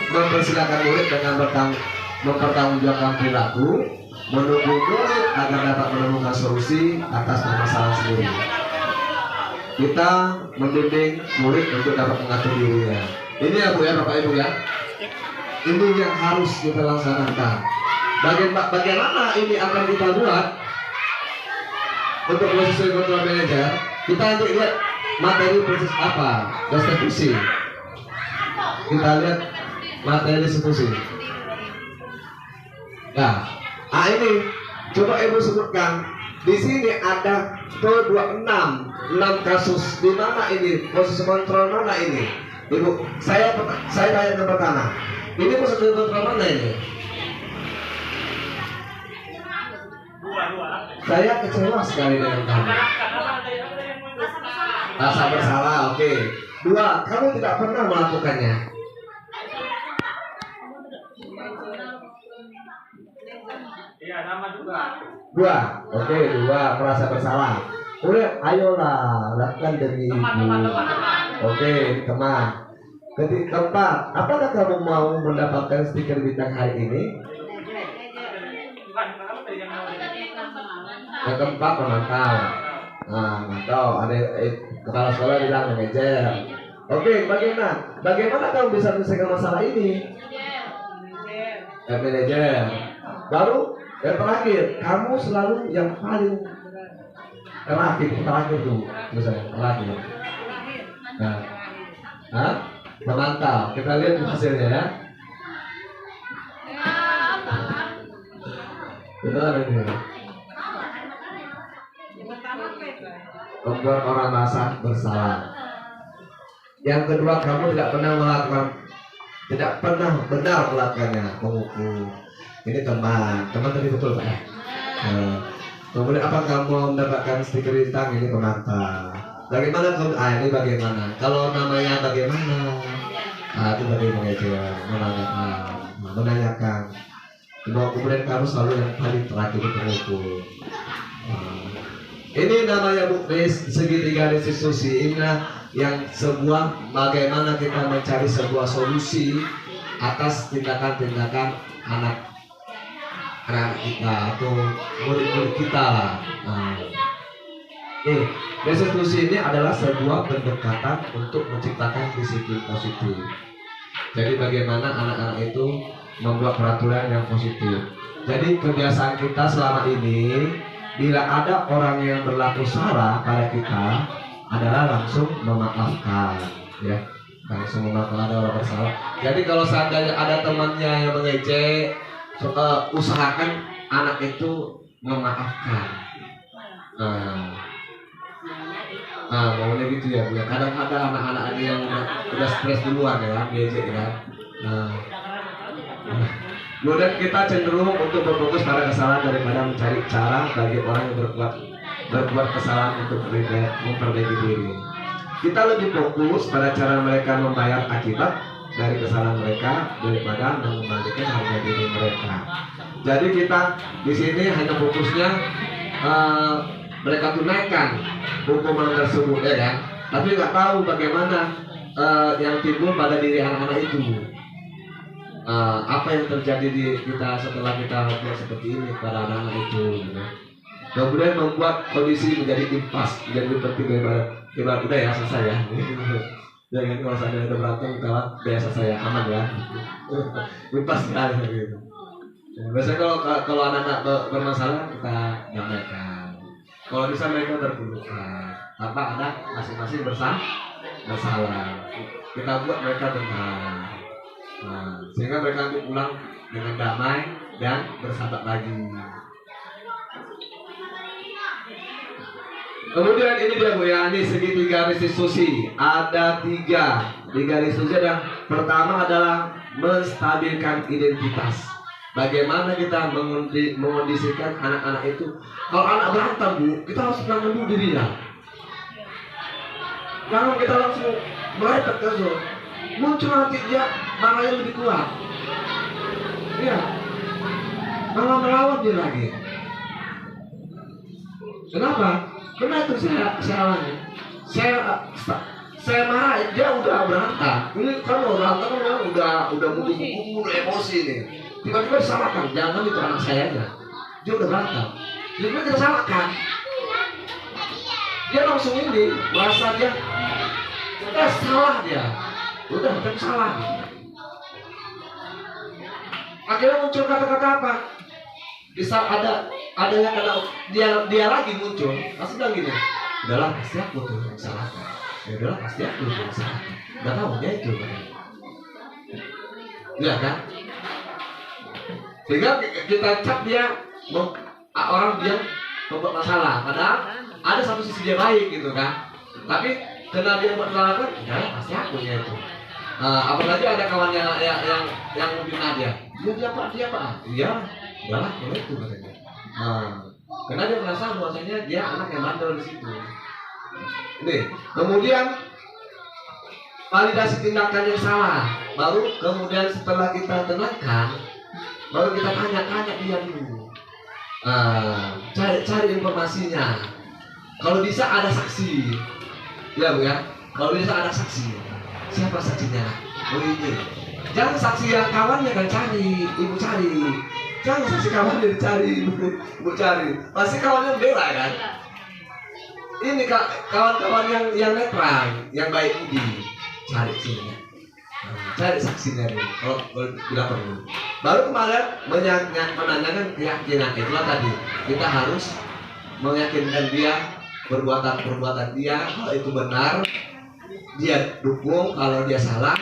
mempersilakan murid dengan mempertanggungjawabkan perilaku, mendukung murid agar dapat menemukan solusi atas permasalahan sendiri. Kita membimbing murid untuk dapat mengatur dirinya. Ini ya Bu ya, Bapak Ibu ya. Ini yang harus kita laksanakan. Bagaimana ini akan kita buat untuk posisi kontrol manager? Kita nanti lihat materi proses apa, restitusi. Kita lihat materi restitusi. Nah, ini coba Ibu sebutkan. Di sini ada 26 kasus. Di mana ini? Posisi kontrol mana ini? Ibu, saya tanya yang pertama. Ini posisi kontrol mana ini? Saya kecewa sekali dengan kamu. Rasa bersalah, oke. 2, kamu tidak pernah melakukannya. Iya, sama juga. 2, oke, 2 merasa bersalah. Udah, ayolah lakukan demi ibu. Oke, teman. Keempat, apakah kamu mau mendapatkan stiker bintang hari ini? Yang keempat, memantau. Nah, mantau. Ada kepala sekolah bilang manajer. Oke, bagaimana kamu bisa menyelesaikan masalah ini? Manajer. Baru yang terakhir, kamu selalu yang paling terakhir tuh, misalnya terakhir. Nah, memantau. Kita lihat hasilnya ya. Benar ini. Membuat orang merasa bersalah. Yang kedua, kamu tidak pernah benar melakukannya, mengukur. Ini teman tadi betul Pak ya. Kemudian apakah mau mendapatkan stiker bintang ini pengantar? Bagaimana kalau ini bagaimana? Kalau namanya bagaimana? Itu bagaimana itu menanyakan. Kemudian kamu selalu yang paling terakhir pengukur. Ini namanya buktis segitiga restitusi. Ini yang sebuah bagaimana kita mencari sebuah solusi atas tindakan-tindakan anak kita atau murid-murid kita lah. Restitusi ini adalah sebuah pendekatan untuk menciptakan disiplin positif. Jadi bagaimana anak-anak itu membuat peraturan yang positif. Jadi kebiasaan kita selama ini, bila ada orang yang berlaku salah pada kita, adalah langsung memaafkan, ya, langsung memaafkan ada orang bersalah. Jadi kalau seandainya ada temannya yang mengejek, usahakan anak itu memaafkan. Maunya gitu ya, Bu. Kadang ada anak-anak ada yang udah stres duluan ya, ngejek ya. Kemudian kita cenderung untuk berfokus pada kesalahan daripada mencari cara bagi orang yang berbuat kesalahan untuk memperbaiki diri. Kita lebih fokus pada cara mereka membayar akibat dari kesalahan mereka daripada mengembalikan harga diri mereka. Jadi kita di sini hanya fokusnya mereka tunaikan hukuman tersebut, ya kan? Tapi nggak tahu bagaimana yang timbul pada diri anak-anak itu. Apa yang terjadi di kita setelah kita buat seperti ini pada anak-anak itu, gitu. Kemudian membuat kondisi menjadi impas, menjadi seperti ibarat udah ya selesai ya. Jangan kalau saya ada berantem kawan biasa saya aman ya. Impas sekali gitu. Biasanya kalau anak-anak bermasalah kita damaikan. Kalau bisa mereka terpulukkan tanpa ada masing-masing bersalah. Kita buat mereka tenang. Sehingga mereka nanti pulang dengan damai dan bersahabat lagi. Kemudian ini dia Bu ya, ini segitiga restitusi. Ada tiga restitusi. Yang pertama adalah menstabilkan identitas. Bagaimana kita mengondisikan anak-anak itu. Kalau anak berantem Bu, kita harus tenangkan dulu dirinya. Kalau kita langsung merepet kasur, muncul nanti dia marahnya lebih kuat. Iya, malah melawan dia lagi. Kenapa? Karena itu saya alami. Saya marah, dia udah berantem. Ini kan berantem kan udah mukul emosi nih. Tiba-tiba disalahkan, jangan itu anak saya aja. Dia udah berantem. Tiba-tiba kita salahkan. Dia langsung ini merasa dia salah dia. Udah kan salah. Akhirnya muncul kata-kata apa? Bisa ada yang kata dia lagi muncul, pasti bilang gini, udahlah pasti aku tuh yang salah. Ya udahlah pasti aku tuh yang salah. Gak tahu dia itu kan. Iya kan? Sehingga kita cap dia orang dia membuat masalah. Padahal ada satu sisi dia baik gitu kan. Tapi karena dia membuat masalah kan, udahlah pasti aku nya itu. Apalagi ada kawannya yang membina dia apa? Iya, udahlah kalau itu katanya. Karena dia merasa bahwasanya dia anak yang bandel di situ. Nih, kemudian validasi tindakan yang salah. Baru kemudian setelah kita tenangkan, baru kita tanya dia dulu. Cari informasinya. Kalau bisa ada saksi, ya Bu ya. Kalau bisa ada saksi. Siapa saksinya? Oh ini. Jangan saksi yang kawannya kan cari, ibu cari. Jangan saksi kawannya dicari, ibu cari. Pasti kawannya bela kan. Ini kawan-kawan yang netral, yang baik budi, cari sini. Cari saksinya dulu. Kalau bila perlu. Baru kemarin menanyakan keyakinan itulah tadi. Kita harus meyakinkan dia perbuatan dia kalau itu benar. Dia dukung, kalau dia salah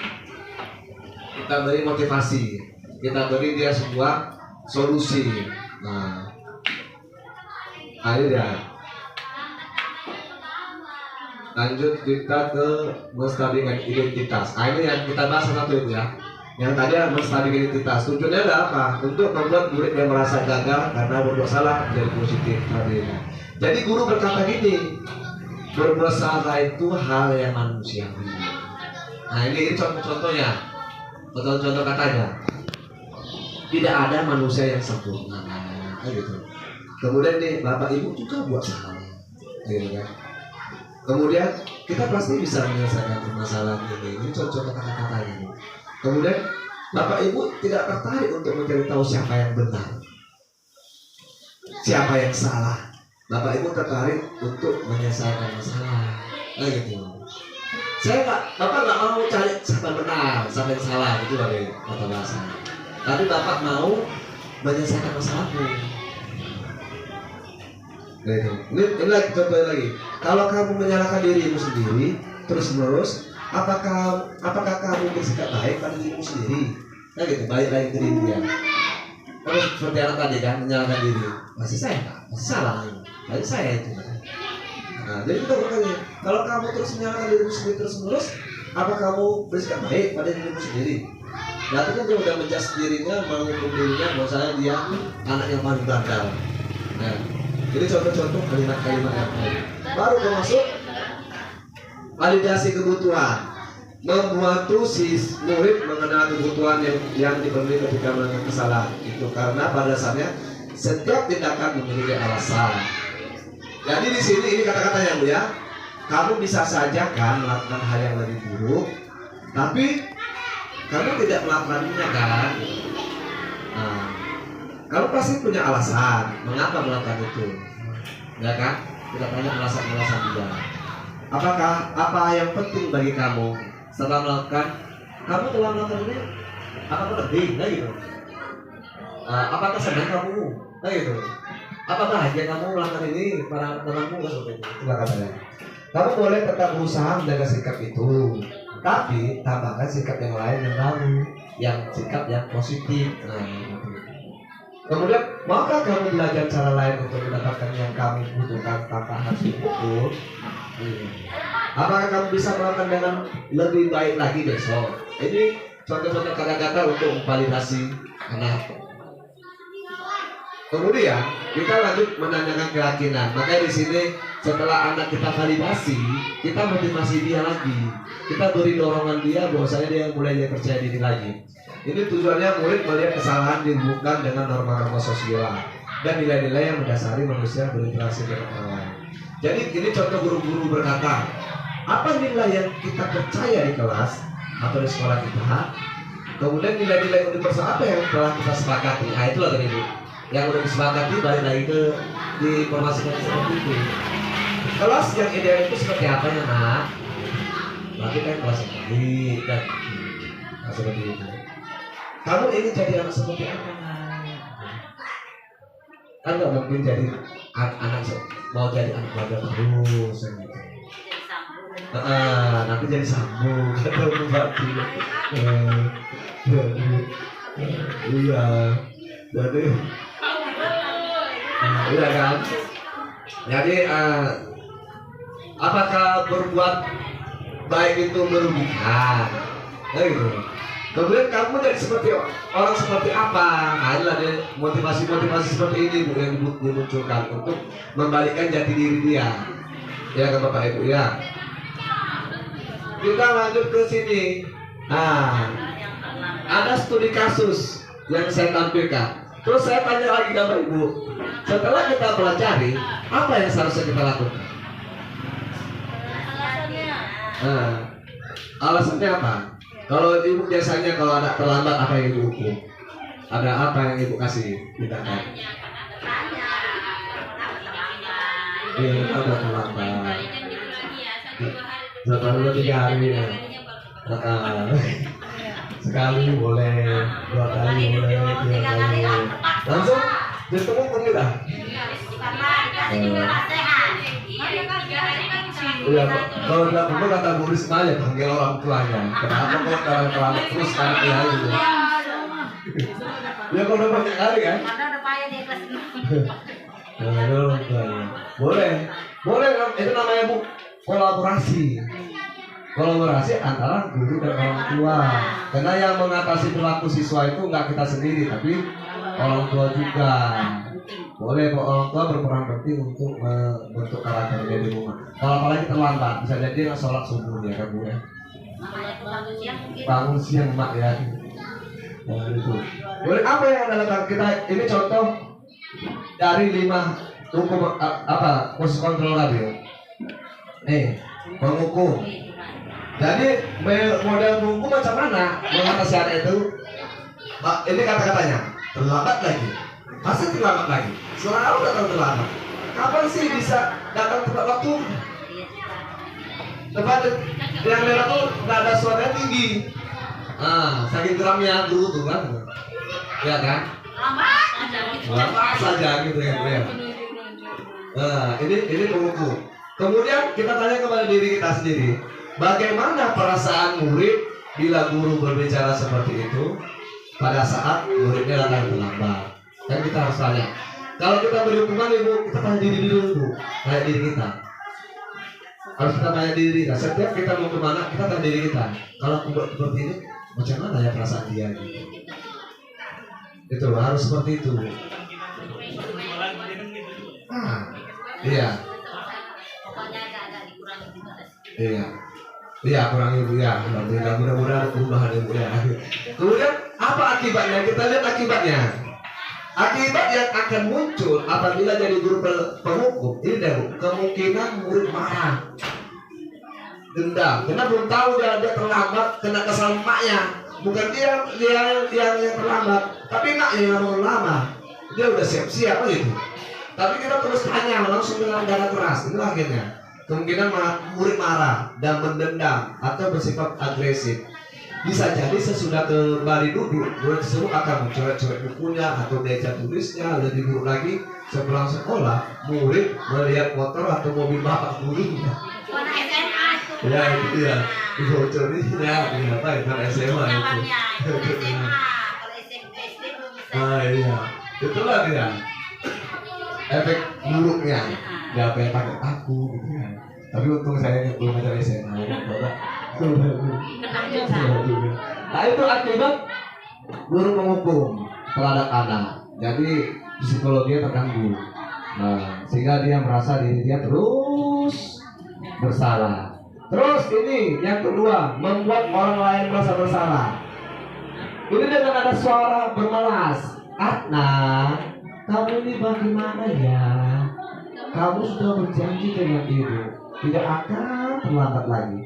kita beri motivasi, kita beri dia sebuah solusi. Nah ini dia. Lanjut kita ke menstabilkan identitas. Ini yang kita bahas satu itu ya. Yang tadi menstabilkan identitas. Tujuannya ada apa? Untuk membuat murid yang merasa gagal karena berbuat salah menjadi positif tadi. Jadi guru berkata gini, berbuat salah itu hal yang manusiawi. Nah ini contoh-contohnya, contoh-contoh katanya. Tidak ada manusia yang sempurna, gitu. Kemudian nih bapak ibu juga buat salah, gitu kan. Kemudian kita pasti bisa menyelesaikan permasalahan ini contoh kata-kata ini. Kemudian bapak ibu tidak tertarik untuk mencari tahu siapa yang benar, siapa yang salah. Bapak ibu tertarik untuk menyelesaikan masalah, gitu. Bapak nggak mau cari siapa yang benar, siapa yang salah, itu dari kata bahasa. Tapi bapak mau menyelesaikan masalahmu. Ini lagi contohnya lagi. Kalau kamu menyalahkan dirimu sendiri terus menerus, apakah kamu bersikap baik pada dirimu sendiri? Nah gitu, baik lagi ke diri dia. Terus seperti anak tadi kan, menyalahkan diri. Pasti saya Pak, pasti salah. Pasti saya itu. Nah, jadi kita bertanya, kalau kamu terus menyalahkan dirimu sendiri terus menerus, apa kamu bersikap baik pada dirimu sendiri? Berarti kan dia udah menjudge dirinya, menghukum dirinya bahwasanya dia anak yang paling bandel. Nah, jadi contoh-contoh kalimat-kalimat yang baik. Baru masuk validasi kebutuhan, membantu si murid mengenal kebutuhan yang dipenuhi ketika melakukan kesalahan. Itu karena pada dasarnya setiap tindakan memiliki alasan. Jadi di sini ini kata-katanya Bu ya, kamu bisa saja kan melakukan hal yang lebih buruk, tapi kamu tidak melakukannya kan? Nah, kamu pasti punya alasan mengapa melakukan itu, ya kan? Kita tanya alasan-alasan dia. Apakah apa yang penting bagi kamu setelah melakukan? Kamu telah melakukan ini, apakah lebih, nah gitu? Apakah senang kamu, nah gitu? Apa bahagia kamu melakukan ini para temanmu, nggak seperti itu? Itulah katanya. Kamu boleh tetap berusaha menjaga sikap itu, tapi tambahkan sikap yang lain yang baru, yang sikap yang positif. Nah, kemudian, maukah kamu belajar cara lain untuk mendapatkan yang kamu butuhkan tanpa harus dipukul? Apakah kamu bisa melakukan dengan lebih baik lagi besok? Ini contoh-contoh kata-kata untuk validasi anak. Kemudian kita lanjut menanyakan keyakinan. Makanya di sini setelah anak kita validasi, kita motivasi dia lagi. Kita beri dorongan dia bahwasanya dia mulai percaya diri lagi. Ini tujuannya murid melihat kesalahan dihubungkan dengan norma-norma sosial dan nilai-nilai yang mendasari manusia berinteraksi dengan orang lain. Jadi ini contoh guru-guru berkata, apa nilai yang kita percaya di kelas atau di sekolah kita? Kemudian nilai-nilai universal apa yang telah kita sepakati? Nah itulah tadi Bu. Yang udah disepakati balik lagi ke diinformasikan seperti itu. Kelas yang ideal itu seperti apa ya nak? Berarti kan kelas yang baik kan? Nah, seperti itu. Kamu ingin jadi anak seperti apa? Kan nggak mungkin jadi anak mau jadi anak belajar terus gitu. Nanti jadi sambung atau berarti iya jadi iya kan. Jadi apakah berbuat baik itu merugikan? Gitu. Kemudian kamu jadi seperti orang seperti apa? Nah, inilah motivasi-motivasi seperti ini Bu yang dimunculkan untuk membalikkan jati diri dia. Ya kan Bapak Ibu ya. Kita lanjut ke sini. Nah, ada studi kasus yang saya tampilkan. Terus saya tanya lagi Bapak Ibu, setelah kita pelajari, apa yang seharusnya kita lakukan? Nah, alasannya apa? Kalau ibu biasanya kalau ada terlambat apa yang ibu hukum? Ada apa yang ibu kasih tindakan? Iya, ada terlambat. Setelah 2-3 hari ya. Sekali boleh, 2 kali boleh, 3 kali. Langsung ditemu pun kita. Iya, kalau tidak perlu kata Bu Risma ya panggil orang tuanya. Kenapa kok kalau terlambat terus sekarang ya gitu. Ya kalau udah banyak kali kan. Boleh, itu namanya Bu kolaborasi. kolaborasi antara guru dan orang tua. Karena yang mengatasi perilaku siswa itu nggak kita sendiri, tapi orang tua juga. Boleh kok orang tua berperan penting untuk membentuk karakternya di rumah. Kalau apalagi terlambat, bisa jadi nggak sholat subuh ya kan Bu ya. Bangun siang mak ya. Nah, itu. Boleh apa yang anda lakukan? Kita ini contoh dari 5 hukum apa proses kontrol tadi. Mengukur. Jadi model mengukur macam mana mengatasi anak itu? Ini kata-katanya terlambat lagi. Masa terlambat lagi? Selalu datang terlambat. Kapan sih bisa datang tepat waktu? Tepat yang lewat tuh nggak ada suaranya tinggi. Saking geramnya dulu tuh kan, ya kan? Lama saja gitu ya. Ini pengukur. Kemudian kita tanya kepada diri kita sendiri, bagaimana perasaan murid bila guru berbicara seperti itu pada saat muridnya datang terlambat? Kan kita harus tanya. Kalau kita beri hukuman ibu, kita tanya diri dulu, tanya diri kita. Harus kita tanya diri kita. Setiap kita mau kemana, kita tanya diri kita. Kalau aku buat seperti ini, macam mana ya perasaan dia gitu. Itu harus seperti itu. Iya. Iya, kurang ibu ya. Mudah-mudahan perubahan ibu ya. Kemudian apa akibatnya? Kita lihat akibatnya. Akibat yang akan muncul apabila jadi guru penghukum ini kemungkinan murid marah, dendam, karena belum tahu dia terlambat, kena kesal maknya. Bukan dia yang terlambat, tapi maknya yang lama. Dia udah siap-siap gitu. Tapi kita terus tanya langsung dengan dada keras. Ini akhirnya kemungkinan murid marah dan mendendam atau bersifat agresif. Bisa jadi sesudah kembali duduk, murid tersebut akan mencoret-coret bukunya atau meja tulisnya. Lebih buruk lagi, sepulang sekolah, murid melihat motor atau mobil bapak gurunya. Ya itu ya, dibocorinya, apa itu SMA itu. Iya, itulah dia efek buruknya. Dia pengen pakai aku gitu ya. Tapi untung saya belum ada SMA. Nah itu akibat guru menghukum terhadap anak. Jadi psikologinya terganggu. Nah, sehingga dia merasa diri dia terus bersalah. Terus ini yang kedua, membuat orang lain merasa bersalah. Ini dengan ada suara bermelas. Adnan, kamu ini bagaimana ya? Kamu sudah berjanji dengan ibu tidak akan terlambat lagi.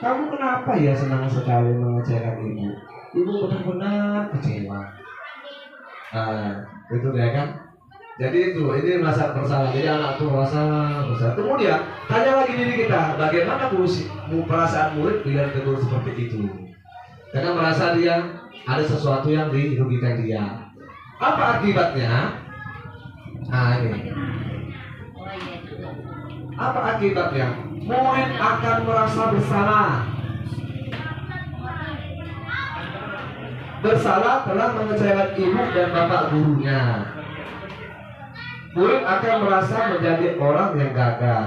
Kamu kenapa ya senang sekali mengecewakan ibu? Ibu benar-benar kecewa. Itu dia kan. Jadi itu, ini merasa bersalah. Jadi anak itu merasa bersalah. Kemudian tanya lagi diri kita, bagaimana perasaan murid bila tegur seperti itu? Karena merasa dia ada sesuatu yang dirugikan dia. Apa akibatnya? Ini. Apa akibatnya? Murid akan merasa bersalah. Bersalah telah mengecewakan ibu dan bapak gurunya. Murid akan merasa menjadi orang yang gagal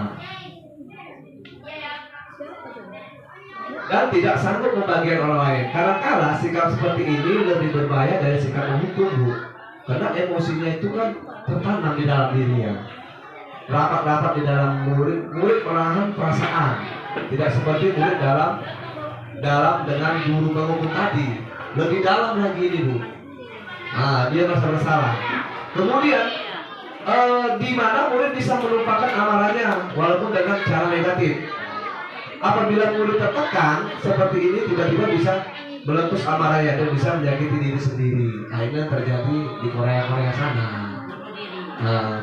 dan tidak sanggup membagikan orang lain. Kadang-kala sikap seperti ini lebih berbahaya dari sikap menghukum, Bu. Karena emosinya itu kan tertanam di dalam dirinya. Rapat-rapat di dalam murid menahan perasaan. Tidak seperti murid dalam dengan guru penghukum tadi. Lebih dalam lagi ini, Bu. Dia merasa bersalah. Kemudian di mana murid bisa melupakan amarahnya walaupun dengan cara negatif. Apabila murid tertekan seperti ini, tiba-tiba bisa meletus amarahnya dan bisa menyakiti diri sendiri. Akhirnya terjadi di Korea sana.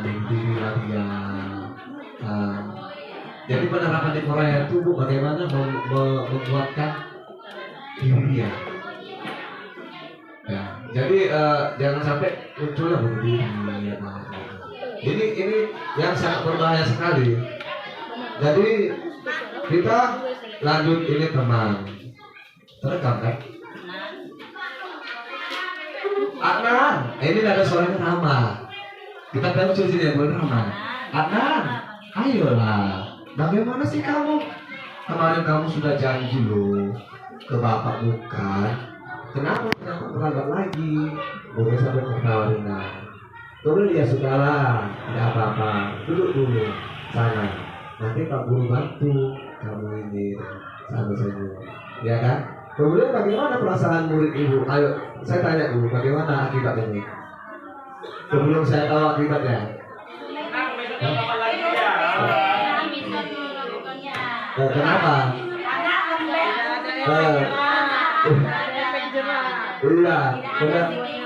Bunuh diri lagi ya. Jadi penerapan di Korea itu, Bu, bagaimana membuatkan diri dia. Ya, jadi jangan sampai munculnya bunuh diri. Ini yang sangat berbahaya sekali. Jadi kita lanjut ini teman. Terekam kan? Adnan, ini ada suaranya Rama. Kita tahu sini ya, bukan Rama. Adnan, ayolah. Bagaimana sih kamu? kemarin kamu sudah janji loh ke bapak bukan? Kenapa terlambat lagi? Mungkin sampai ketawa Rina. Kemudian dia sudahlah, tidak apa-apa, duduk dulu sana. Nanti Pak Guru bantu kamu ini sambil senyum, ya kan? Kemudian bagaimana perasaan murid ibu? Ayo, saya tanya dulu, bagaimana akibat ini? Sebelum saya tahu akibatnya. Kenapa? Iya,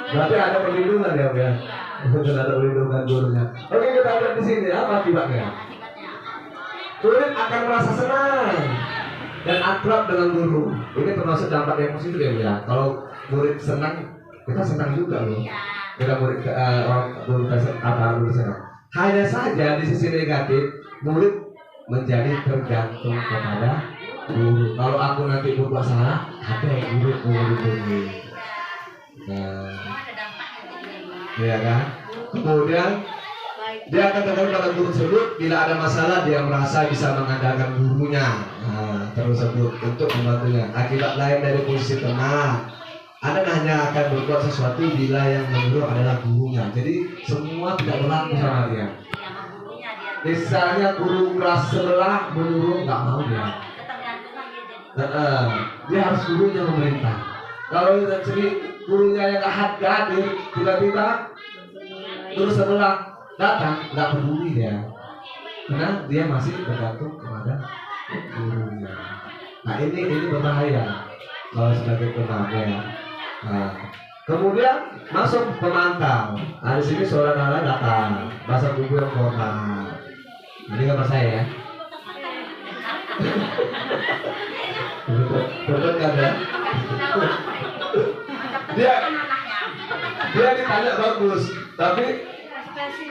berarti ada perlindungan ya, ya. Sudah ada perlindungan gurunya. Oke, kita lihat di sini apa akibatnya? Murid akan merasa senang dan akrab dengan guru. Ini termasuk dampak yang positif ya. Kalau murid senang, kita senang juga loh. Kita murid guru senang. Hanya saja di sisi negatif, murid menjadi tergantung kepada guru. Kalau aku nanti berbuat salah, ada guru guru. Nah, ya kan? Kemudian dia akan tergantung pada guru tersebut. Bila ada masalah, dia merasa bisa mengandalkan gurunya tersebut untuk membantunya. Akibat lain dari posisi tenang, Anda hanya akan berbuat sesuatu bila yang menyuruh adalah gurunya. Jadi semua tidak berlaku sama dia. Misalnya guru kelas sebelah menyuruh, nggak mau dia. Dia harus gurunya memerintah. Kalau gurunya yang nggak hadir, tiba-tiba guru sebelah datang, nggak peduli dia, karena dia masih bergantung kepada gurunya. Nah ini berbahaya kalau sebagai tenaga. Nah, kemudian masuk pemantau. Nah di sini seorang anak datang, bahasa tubuh yang formal. Ini gambar saya ya. Betul kan ya? Dia ditanya bagus, tapi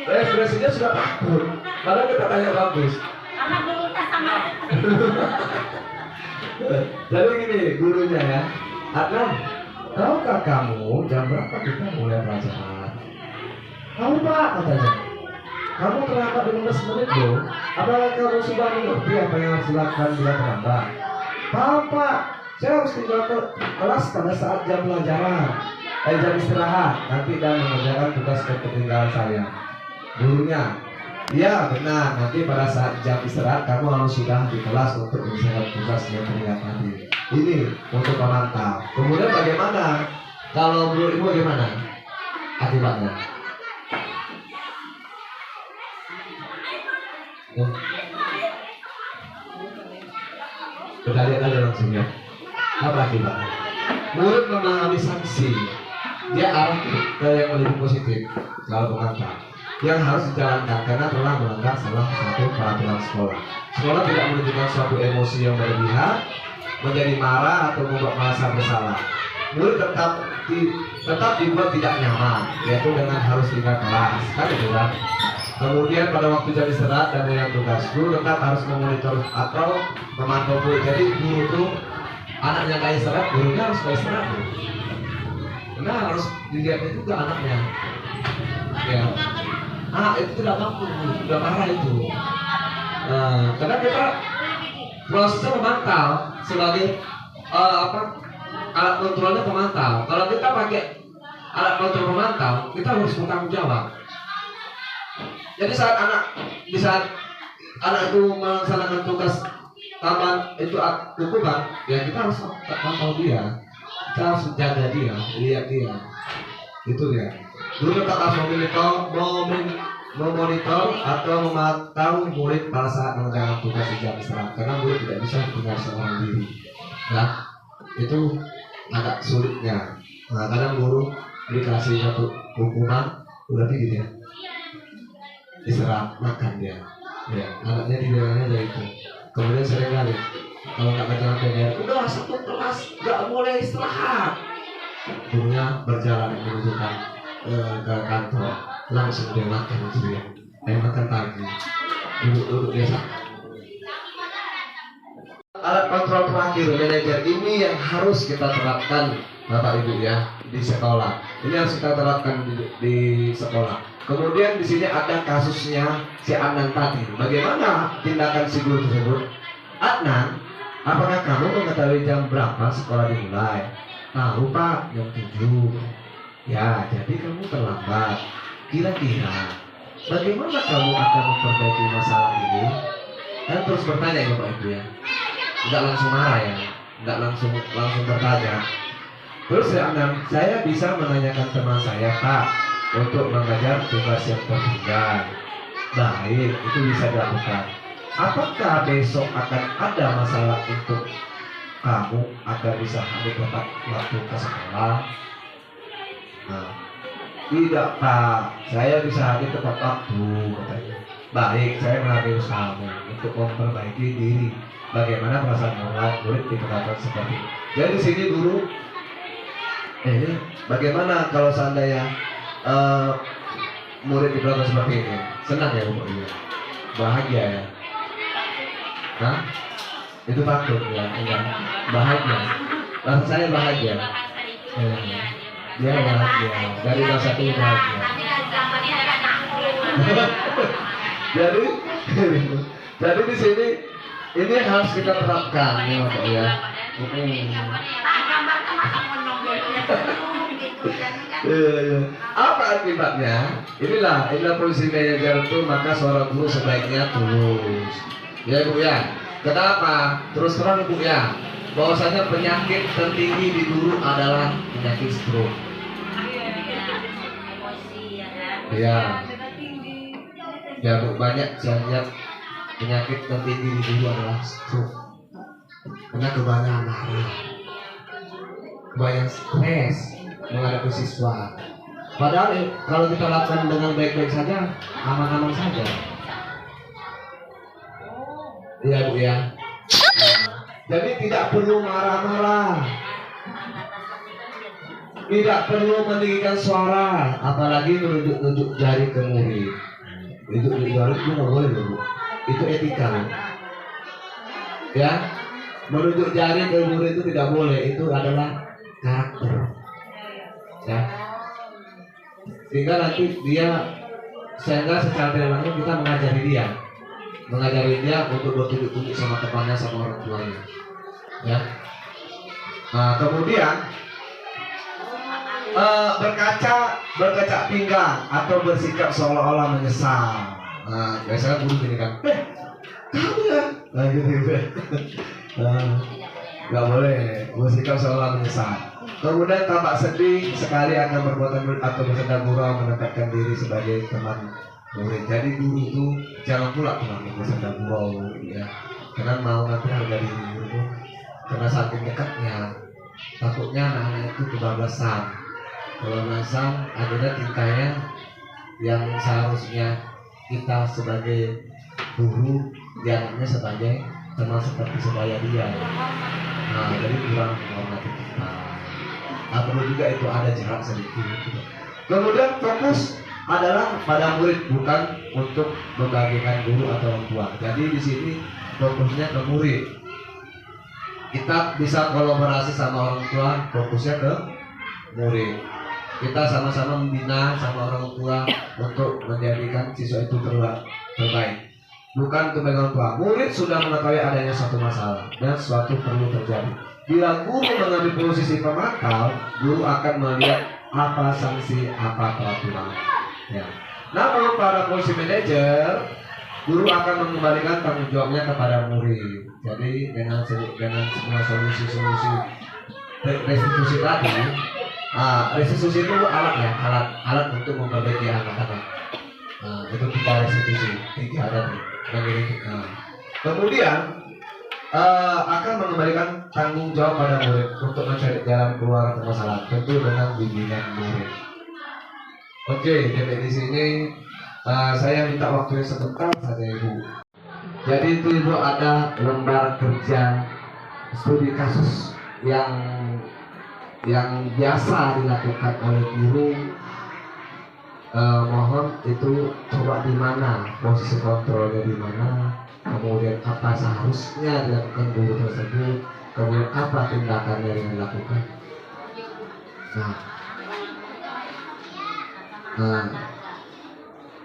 ekspresinya sudah takut. Malah kita tanya bagus. Jadi gini gurunya ya, Adnan, tahukah kamu jam berapa kita mulai pelajaran? Tahu Pak, katanya. Kamu terlambat 15 menit loh. Apakah kamu sudah mengerti apa yang harus dilakukan bila terlambat? Tahu Pak, saya harus tinggal ke kelas pada saat jam pelajaran, jam istirahat, nanti dan mengerjakan tugas ketinggalan saya. Gurunya, iya benar, nanti pada saat jam istirahat kamu harus sudah di kelas untuk menyelesaikan tugas yang terlihat tadi. Ini untuk pemantau. Kemudian bagaimana? Kalau menurut ibu bagaimana akibatnya? Kita lihat aja langsung ya. Apa akibatnya? Murid memahami sanksi, dia arah ke yang lebih positif kalau pemantau yang harus dijalankan karena telah melanggar salah satu peraturan sekolah. Sekolah tidak menunjukkan suatu emosi yang berlebihan, menjadi marah atau membuat merasa bersalah. Murid tetap dibuat tidak nyaman, yaitu dengan harus tinggal kelas, kan itu kan? Kemudian pada waktu jam istirahat dan dengan tugas, guru tetap harus memonitor atau memantau murid. Jadi guru itu anaknya kayak istirahat, gurunya harus kayak istirahat. Karena harus dilihatnya juga anaknya. Ya. Itu tidak mampu, sudah marah itu. Karena kita prosesnya memantau sebagai alat kontrolnya pemantau. Kalau kita pakai alat kontrol pemantau, kita harus bertanggung jawab. Jadi saat anak itu melaksanakan tugas taman itu hukuman, ya kita harus pantau dia, kita harus jaga dia, lihat dia, itu dia. Guru tetap harus memonitor atau memantau murid pada saat mengerjakan tugas di jam istirahat, karena murid tidak bisa tinggal seorang diri. Nah, itu agak sulitnya. Nah, kadang guru dikasih satu hukuman, udah tinggi dia, istirahat, makan dia. Ya, anaknya tidurnya dari itu. Kemudian sering kali kalau nggak kerjaan PR, udah satu kelas nggak boleh istirahat. Gurunya berjalan menunjukkan ke kantor, langsung dia makan gitu ya. Makan pagi, duduk biasa. Alat kontrol terakhir manajer ini yang harus kita terapkan Bapak Ibu ya di sekolah. Ini harus kita terapkan di sekolah. Kemudian di sini ada kasusnya si Adnan tadi. Bagaimana tindakan si guru tersebut? Adnan Apakah kamu mengetahui jam berapa sekolah dimulai? Tahu Pak, jam 7. Ya, jadi kamu terlambat. Kira-kira bagaimana kamu akan memperbaiki masalah ini? Kan terus bertanya ya Bapak Ibu ya. Enggak langsung marah ya, enggak langsung bertanya. Terus yang enam, saya bisa menanyakan teman saya Pak untuk mengajar tugas yang tertinggal. Baik, itu bisa dilakukan. Apakah besok akan ada masalah untuk kamu agar bisa hadir tepat waktu ke sekolah? Nah, tidak Pak, saya bisa hadir tepat waktu katanya. Baik, saya menghargai usahamu untuk memperbaiki diri. Bagaimana perasaan murid diperlakukan seperti ini? Jadi di sini guru, bagaimana kalau seandainya murid diperlakukan seperti ini? Senang ya Bu? Bahagia ya? Hah? Itu takut ya? Enggak. Bahagia. Rasa saya bahagia. Dia bahagia. Dari rasa itu bahagia. jadi di sini ini harus kita terapkan ya Pak ya. Apa akibatnya? Inilah posisi manajer itu, maka seorang guru sebaiknya tulus. Ya Bu ya. Kenapa? Terus terang Bu ya, bahwasanya penyakit tertinggi di guru adalah penyakit stroke. Ya. Ya Bu, banyak saya lihat penyakit tertinggi di guru adalah stroke. Karena kebanyakan marah, kebanyakan stres menghadapi siswa. Padahal kalau kita lakukan dengan baik-baik saja, aman-aman saja. Iya Bu ya. Jadi tidak perlu marah-marah, tidak perlu meninggikan suara, apalagi menunjuk-nunjuk jari ke murid. Itu jari itu nggak boleh Bu. Itu etika Bu. Ya, menunjuk jari ke murid itu tidak boleh. Itu adalah karakter. Ya. Sehingga nanti sehingga secara tidak langsung kita mengajari dia untuk bertunjuk-tunjuk sama temannya, sama orang tuanya. Ya. Nah, kemudian berkaca pinggang atau bersikap seolah-olah menyesal. Nah, biasanya guru gini kan, kamu ya, nah gitu. Nggak boleh bersikap seolah menyesal. Kemudian tampak sedih sekali akan perbuatan atau bersenda gurau menempatkan diri sebagai teman murid. Jadi guru itu jangan pula bersenda gurau ya, karena mau nanti harga diri guru itu karena saking dekatnya, takutnya anak-anak itu kebablasan. Kalau nasam akhirnya tingkahnya yang seharusnya kita sebagai guru dianggapnya sebagai teman seperti sebaya dia. Nah, jadi kurang menghormati kita. Nah, perlu juga itu ada jarak sedikit gitu. Kemudian fokus adalah pada murid, bukan untuk membagikan guru atau orang tua. Jadi di sini fokusnya ke murid. Kita bisa kolaborasi sama orang tua, fokusnya ke murid. Kita sama-sama membina sama orang tua untuk menjadikan siswa itu terbaik. Bukan untuk orang tua. Murid sudah mengetahui adanya suatu masalah dan suatu perlu terjadi. Bila guru mengambil posisi pemangkal, guru akan melihat apa sanksi, apa peraturan. Ya. Namun para posisi manajer, guru akan mengembalikan tanggung jawabnya kepada murid. Jadi dengan semua solusi restitusi tadi, restitusi itu alat untuk memperbaiki anak-anak. Itu 3 restitusi, 3 ada nih. Kemudian akan mengembalikan tanggung jawab pada murid untuk mencari jalan keluar permasalahan, tentu dengan bimbingan murid. Oke, jadi di sini saya minta waktu sebentar saja Ibu. Jadi itu Ibu ada lembar kerja studi kasus yang biasa dilakukan oleh guru. Mohon itu coba di mana posisi kontrolnya, di mana, kemudian apa seharusnya dilakukan guru tersebut, kemudian apa tindakannya yang dilakukan.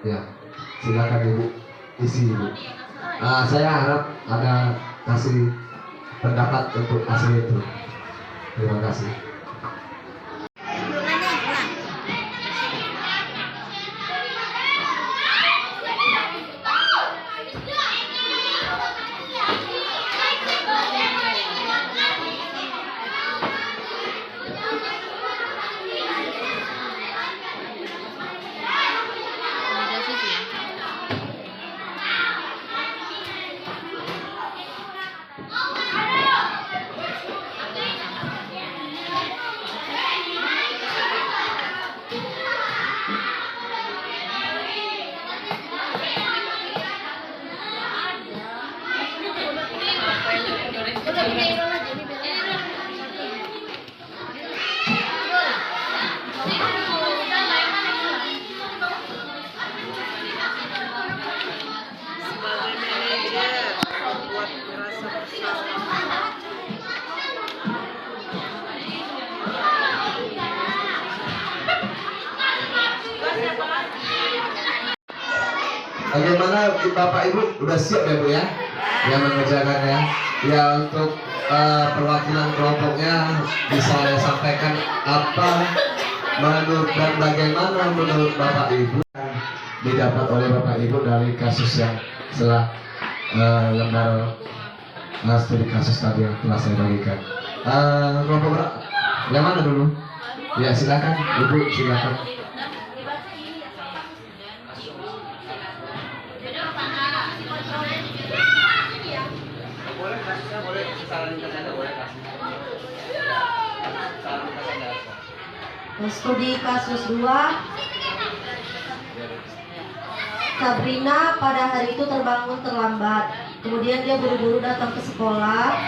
Ya, silakan Ibu isi Ibu. Saya harap ada kasih pendapat untuk hasil itu. Terima kasih. Beda sisi ya. Sebagai manajer, buat merasa bersalah. Bagaimana Bapak Ibu udah siap ya Bu ya? Yang mengerjakannya. Ya untuk perwakilan kelompoknya bisa saya sampaikan apa menurut dan bagaimana menurut Bapak Ibu didapat oleh Bapak Ibu dari kasus yang setelah lembar studi kasus tadi yang telah saya bagikan. Kelompok yang mana dulu? Ya silakan Ibu, silakan. Studi kasus 2, Sabrina pada hari itu terbangun terlambat. Kemudian dia buru-buru datang ke sekolah,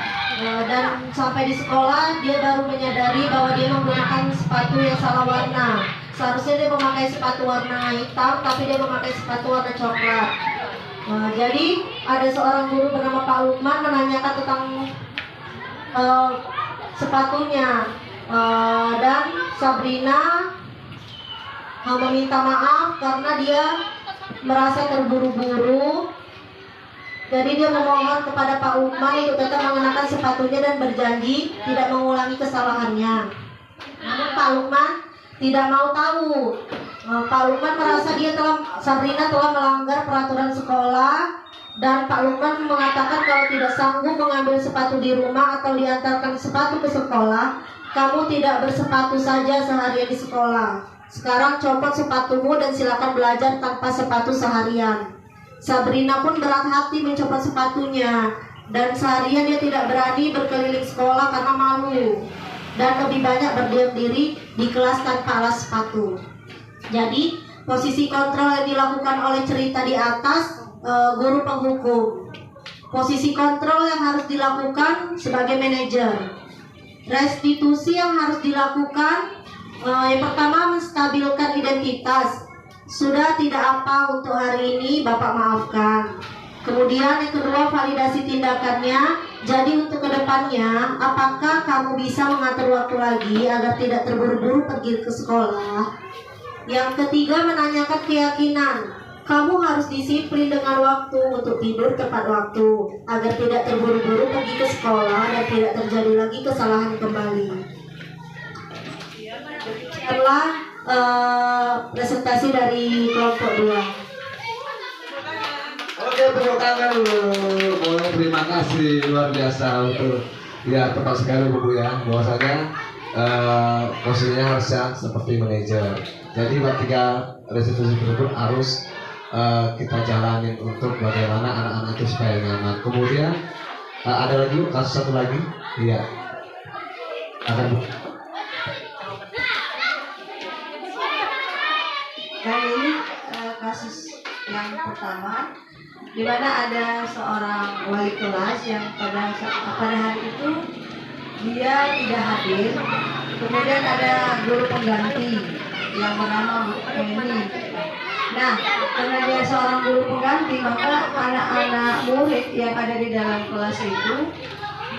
dan sampai di sekolah dia baru menyadari bahwa dia menggunakan sepatu yang salah warna. Seharusnya dia memakai sepatu warna hitam, tapi dia memakai sepatu warna coklat. Jadi ada seorang guru bernama Pak Lukman menanyakan tentang sepatunya. Dan Sabrina meminta maaf karena dia merasa terburu-buru. Jadi dia memohon kepada Pak Lukman untuk tetap mengenakan sepatunya dan berjanji tidak mengulangi kesalahannya. Namun Pak Lukman tidak mau tahu. Pak Lukman merasa Sabrina telah melanggar peraturan sekolah, dan Pak Lukman mengatakan kalau tidak sanggup mengambil sepatu di rumah atau diantarkan sepatu ke sekolah, kamu tidak bersepatu saja seharian di sekolah. Sekarang copot sepatumu dan silakan belajar tanpa sepatu seharian. Sabrina pun berat hati mencopot sepatunya, dan seharian dia tidak berani berkeliling sekolah karena malu, dan lebih banyak berdiam diri di kelas tanpa alas sepatu. Jadi posisi kontrol yang dilakukan oleh cerita di atas guru penghukum. Posisi kontrol yang harus dilakukan sebagai manajer. Restitusi yang harus dilakukan, yang pertama menstabilkan identitas. Sudah tidak apa untuk hari ini, Bapak maafkan. Kemudian yang kedua, validasi tindakannya. Jadi untuk kedepannya, apakah kamu bisa mengatur waktu lagi agar tidak terburu-buru pergi ke sekolah? Yang ketiga, menanyakan keyakinan. Kamu harus disiplin dengan waktu untuk tidur tepat waktu agar tidak terburu-buru pergi ke sekolah dan tidak terjadi lagi kesalahan kembali. Setelah presentasi dari kelompok 2. Oke, tepuk tangan dulu. Boleh, terima kasih luar biasa untuk ya tepat sekali Bu ya. Bahwasanya posisinya harusnya seperti manajer. Jadi ketika restitusi tersebut harus kita jalanin untuk bagaimana anak-anak itu supaya nyaman. Kemudian ada lagi kasus satu lagi, iya. Akan Dan ini kasus yang pertama, di mana ada seorang wali kelas yang pada hari itu dia tidak hadir. Kemudian ada guru pengganti yang bernama Bu Eni. Nah, karena dia seorang guru pengganti, maka anak-anak murid yang ada di dalam kelas itu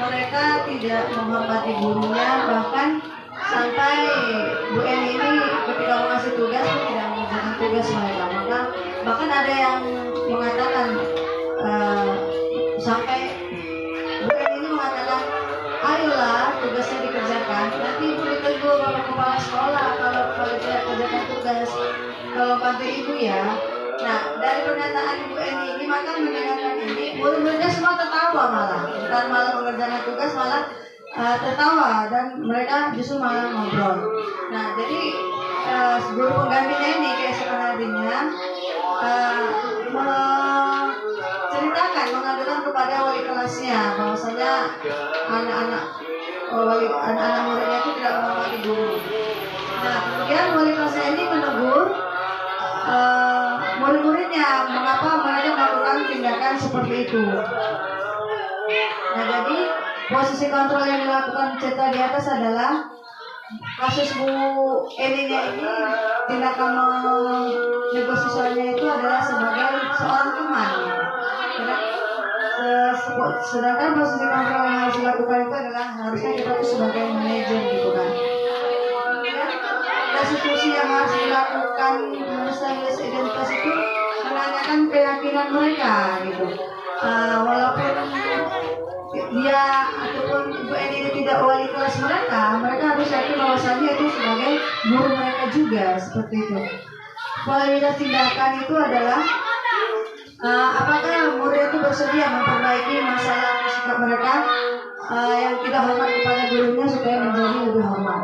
mereka tidak menghormati gurunya, bahkan sampai Bu Eni ini ketika mengasih tugas pun tidak mengerjakan tugas mereka. Maka bahkan ada yang mengatakan sampai Bu Eni ini mengatakan ya. Nah, dari pernyataan Ibu Eni ini maka mendengarkan ini, murid-muridnya semua tertawa malah, bukan malah mengerjakan tugas, malah tertawa dan mereka justru malah ngobrol. Nah, jadi guru penggantinya ini keesokan harinya menceritakan, mengadakan kepada wali kelasnya bahwasanya anak-anak muridnya itu tidak menghormati guru. Nah, kemudian wali kelasnya ini menegur murid-muridnya mengapa mereka melakukan tindakan seperti itu. Nah, jadi posisi kontrol yang dilakukan cerita di atas adalah kasus Bu Eninya ini, tindakan menegur siswanya itu adalah sebagai seorang teman. Sedangkan posisi kontrol yang harus dilakukan itu adalah harusnya kita itu sebagai manajer gitu kan. Restitusi yang harus dilakukan menulis identitas itu menanyakan keyakinan mereka gitu. Walaupun dia ataupun Ibu Eni ini tidak wali kelas mereka harus yakin bahwasannya itu sebagai guru mereka juga, seperti itu. Kualitas tindakan itu adalah apakah murid itu bersedia memperbaiki masalah sikap mereka yang tidak hormat kepada gurunya supaya menjadi lebih hormat.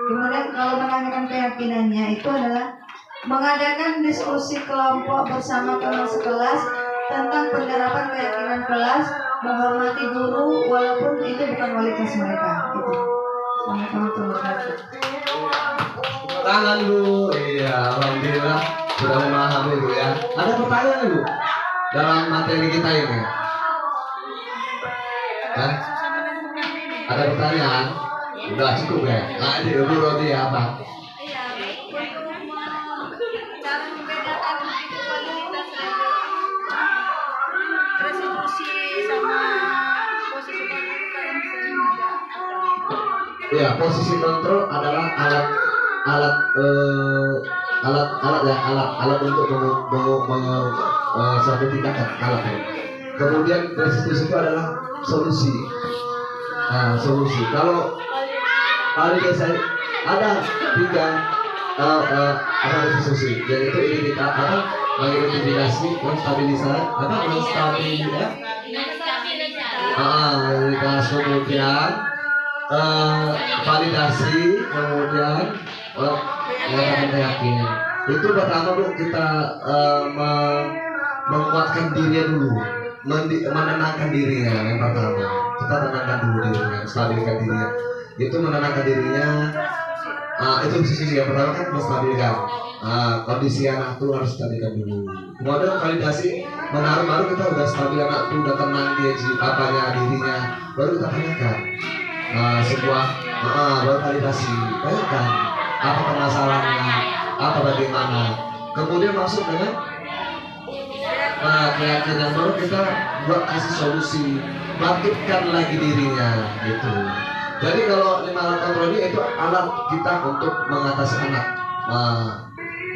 Kemudian kalau menanyakan keyakinannya itu adalah mengadakan diskusi kelompok bersama teman sekelas tentang penerapan keyakinan kelas, menghormati guru walaupun itu bukan wali kelas mereka. Gitu. Tangan Bu, iya, alhamdulillah sudah memahami Bu ya. Ada pertanyaan Bu dalam materi kita ini? Hah? Ada pertanyaan? Udah cukup ya? Nah, ini Bu Rodi apa? Cara membedakan kualitas restitusi sama posisi kontrol yang sering ada. Ya, posisi kontrol adalah alat untuk suatu tindakan, alat. Kemudian restitusi itu adalah solusi. Solusi. Kalau hari desa ada 3 restitusi, yaitu mengidentifikasi, menstabilisasi, kemudian validasi, kemudian keyakinan. Itu pertama Bu, kita menguatkan dirinya dulu, menenangkan dirinya yang pertama. Kita tenangkan dulu dirinya, stabilkan dirinya. Itu menenangkan dirinya. Itu sisi yang pertama kan menstabilkan. Kondisi anak itu harus stabilkan dulu. Kemudian validasi, menaruh baru kita udah stabil, anak itu udah tenang dia apanya dirinya, baru kita tanyakan baru validasi, tanyakan apa permasalahannya, apa bagaimana. Kemudian masuk dengan keyakinan, baru kita buat kasih solusi, bangkitkan lagi dirinya gitu. Jadi kalau 5 alat kontrol ini itu alat kita untuk mengatasi anak,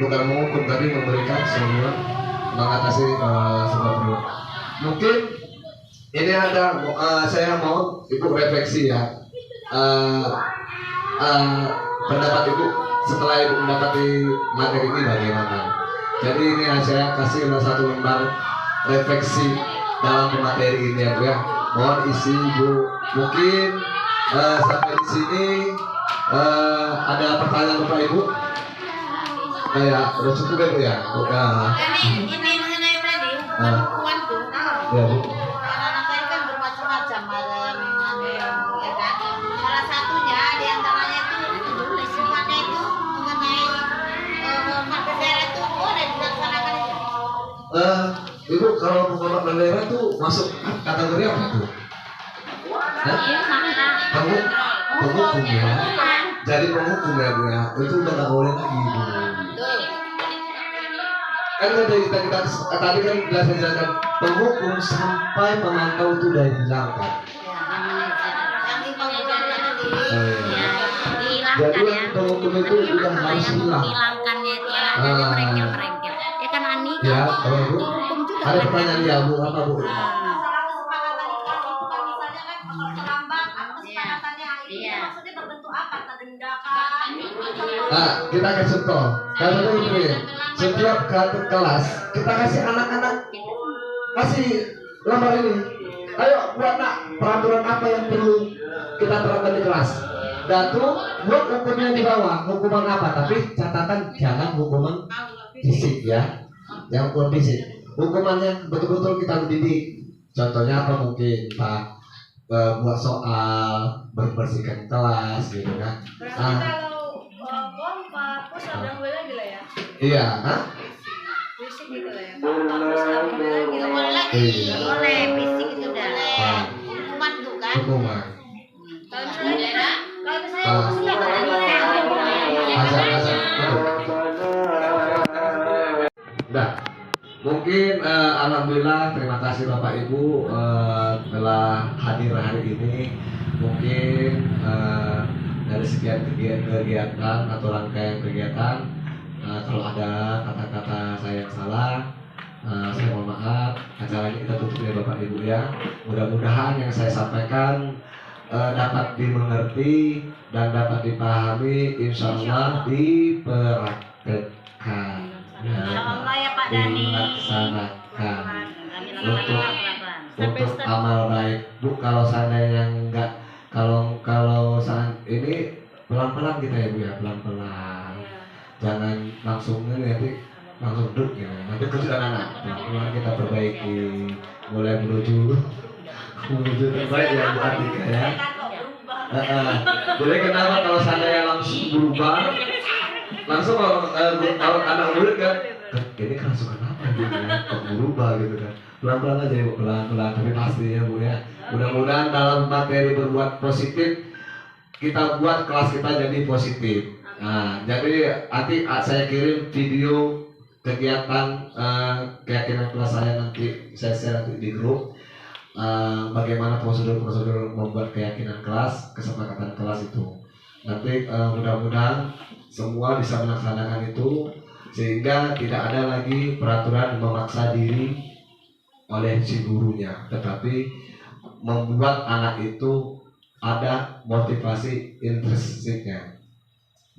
bukan menghukum tapi memberikan semua, mengatasi semua perlu. Mungkin ini ada saya mau Ibu refleksi ya, pendapat Ibu setelah Ibu mendapati materi ini bagaimana. Jadi ini saya kasih satu lembar refleksi dalam materi ini ya Bu ya. Mohon isi Ibu. Mungkin sampai di sini ada pertanyaan Bapak Ibu? Ya, udah cukup ya Bu ya. Ini mengenai tadi pembukuan tuh. Ya Bu. Anak saya kan bermacam-macam, ada yang ya kan. Salah satunya di antaranya itu sifatnya itu mengenai hormat bendera itu boleh dilaksanakan itu. Ibu kalau menghormat bendera itu masuk kategori apa itu? Penghukum ya. Jadi penghukum ya Bu ya. Itu udah nggak boleh lagi Bu. Kan kita tadi kan sudah dijelaskan penghukum sampai pemantau itu udah dihilangkan. Jadi yang penghukum itu udah harus hilang. Hilangkannya itu ya, jadi merengkel-merengkel. Ya kan Ani? Ya, kalau Bu. Hukum juga. Ada pertanyaan ya Bu, apa Bu? Masalah kesepakatan itu kan misalnya kan terlambat, apa kesepakatannya itu maksudnya berbentuk apa? Terdendakan. Kita akan contoh. Kalau itu setiap ke kelas kita kasih anak-anak kasih lembar ini. Ayo buat nak peraturan apa yang perlu kita terapkan di kelas. Dan tuh buat hukumnya di bawah, hukuman apa? Tapi catatan jangan hukuman fisik ya, yang hukuman fisik. Hukumannya betul-betul kita mendidik. Contohnya apa mungkin Pak buat soal, membersihkan kelas gitu kan. Berarti kalau Pak Pus ada boleh lagi lah ya. Iya, kan? Fisik gitu lah ya. Pak Pus ada boleh lagi lah. Boleh lagi, Iya. boleh fisik itu boleh. Hukuman tuh kan. Hukuman. Kalau misalnya Ah. Pus nggak boleh. Azan. Nah, mungkin alhamdulillah terima kasih Bapak Ibu telah hadir hari ini. Mungkin dari sekian kegiatan atau rangkaian kegiatan, kalau ada kata-kata saya yang salah, saya mohon maaf. Acaranya kita tutup ya Bapak Ibu ya. Mudah-mudahan yang saya sampaikan dapat dimengerti dan dapat dipahami, insya Allah dipraktekkan, Insyaallah ya Pak Dani. dilaksanakan Amin, untuk amal baik. Bu, kalau seandainya enggak, kalau saat ini pelan-pelan kita ya Bu ya, pelan-pelan, jangan langsung nanti langsung duduk ya, nanti kesulitan anak. Pelan-pelan kita perbaiki, mulai menuju terbaik ya Bu Atika ya. Boleh kenapa kalau seandainya langsung berubah, langsung kalau anak murid kan, ini kerasukan apa gitu ya, kok berubah gitu kan. Pelan-pelan aja Bu, pelan-pelan, tapi pasti ya Bu ya. Mudah-mudahan dalam materi berbuat positif, kita buat kelas kita jadi positif. Nah, jadi nanti saya kirim video kegiatan keyakinan kelas saya, nanti saya share nanti di grup. Bagaimana prosedur-prosedur membuat keyakinan kelas, kesepakatan kelas itu. Nanti mudah-mudahan semua bisa melaksanakan itu sehingga tidak ada lagi peraturan memaksa diri oleh si gurunya, tetapi membuat anak itu ada motivasi intrinsiknya,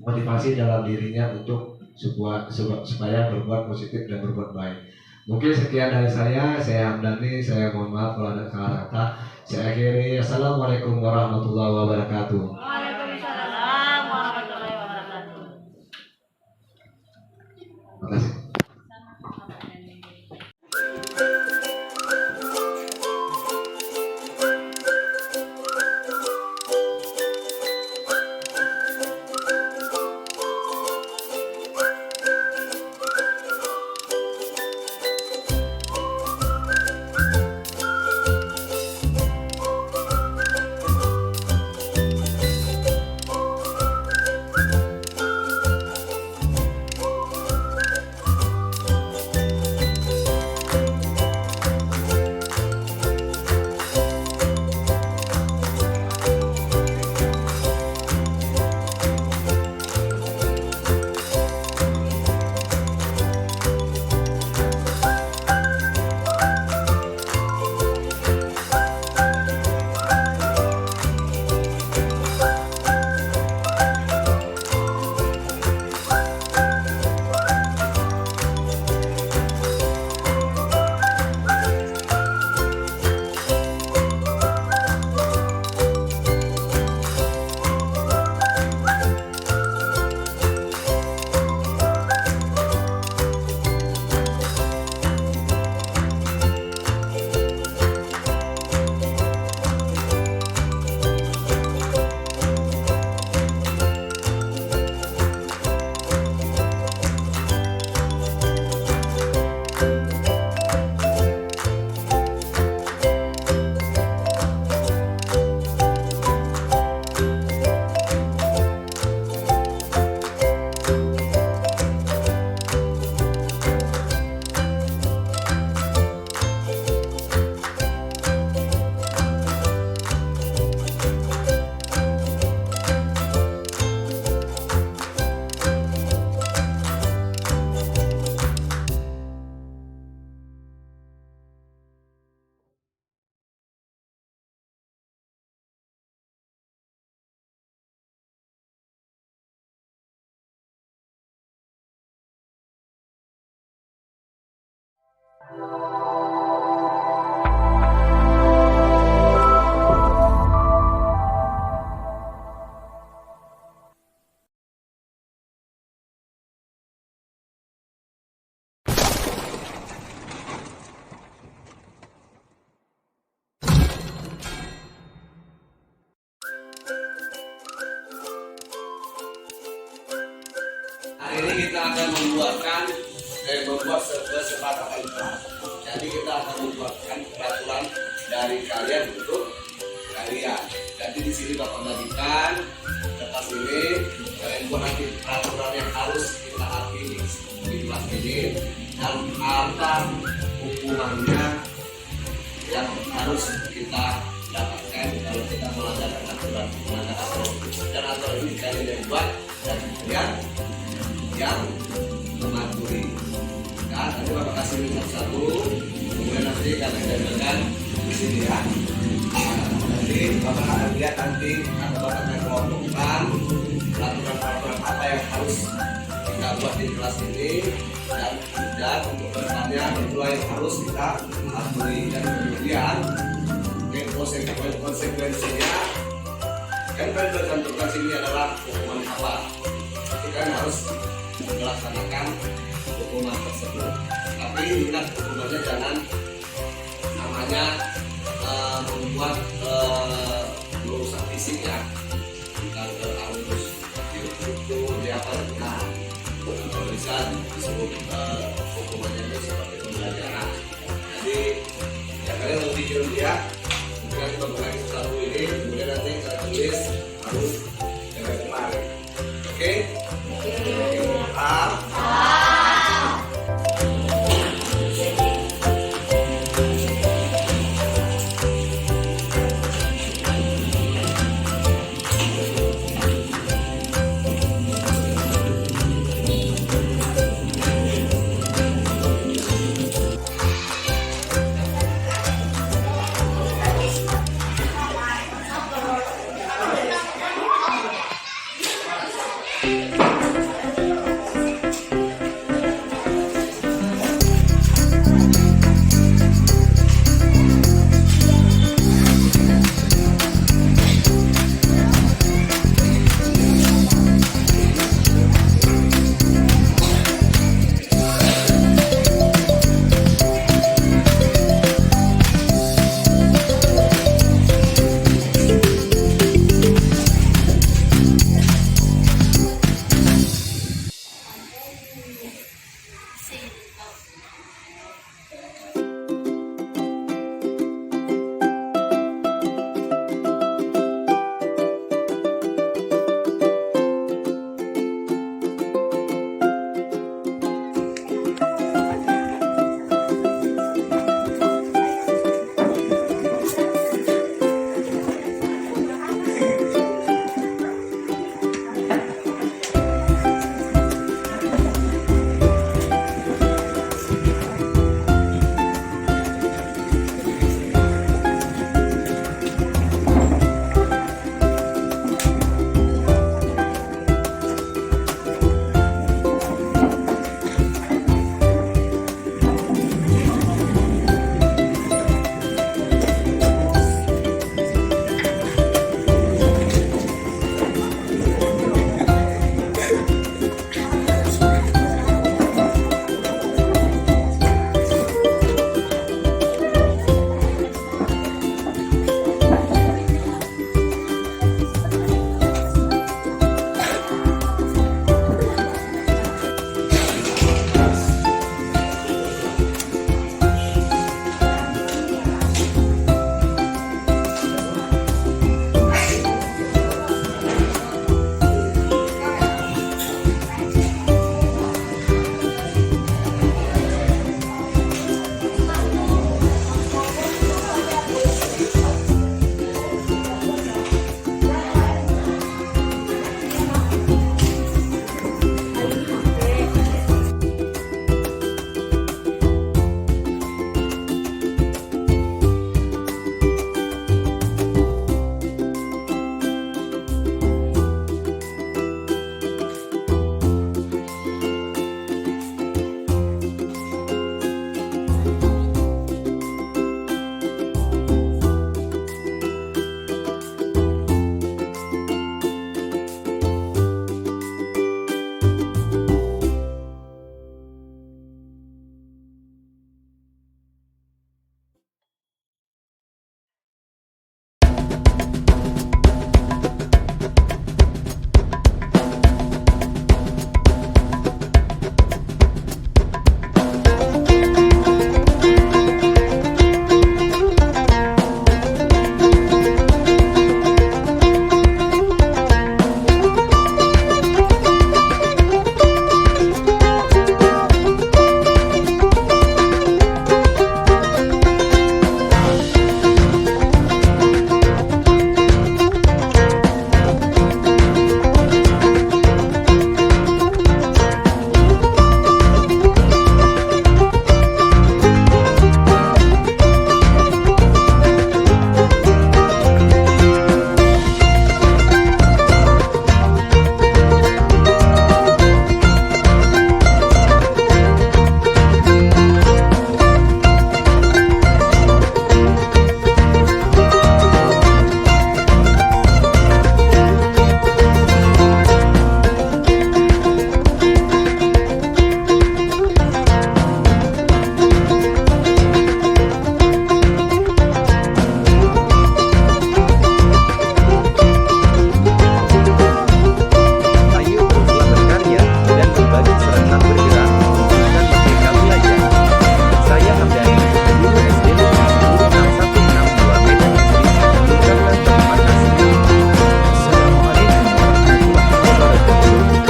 motivasi dalam dirinya untuk supaya berbuat positif dan berbuat baik. Mungkin sekian dari saya Hamdani, saya mohon maaf kalau ada salah kata. Saya akhiri, assalamualaikum warahmatullahi wabarakatuh. Waalaikumsalam warahmatullahi wabarakatuh. Terima kasih. kesepakatan kita. Jadi kita akan membuatkan peraturan dari kalian untuk kalian. Jadi di sini Bapak bagikan kertas ini, kalian buat nanti peraturan yang harus kita api di kelas ini dan apa hukumannya yang harus kita dapatkan kalau kita melanggar aturan dan aturan ini kalian yang buat dan kalian yang mematuhi. Nah, nanti Bapak kasih satu, kemudian nanti kalian tempelkan di sini ya. Nanti Bapak akan lihat nanti atau Bapak akan kelompokkan peraturan-peraturan apa yang harus kita buat di kelas ini dan untuk kedepannya itulah yang harus kita patuhi dan kemudian konsekuensinya kan tertentukan sini adalah hukuman apa. Itu kan harus melaksanakan hukuman tersebut. Tapi ingat hukumannya jangan namanya membuat merusak fisik ya. Kita harus itu di apa nah bisa disebut hukumannya itu seperti pembelajaran. Jadi ya kalian lebih pikir dia kemudian kita mulai satu ini kemudian nanti kita tulis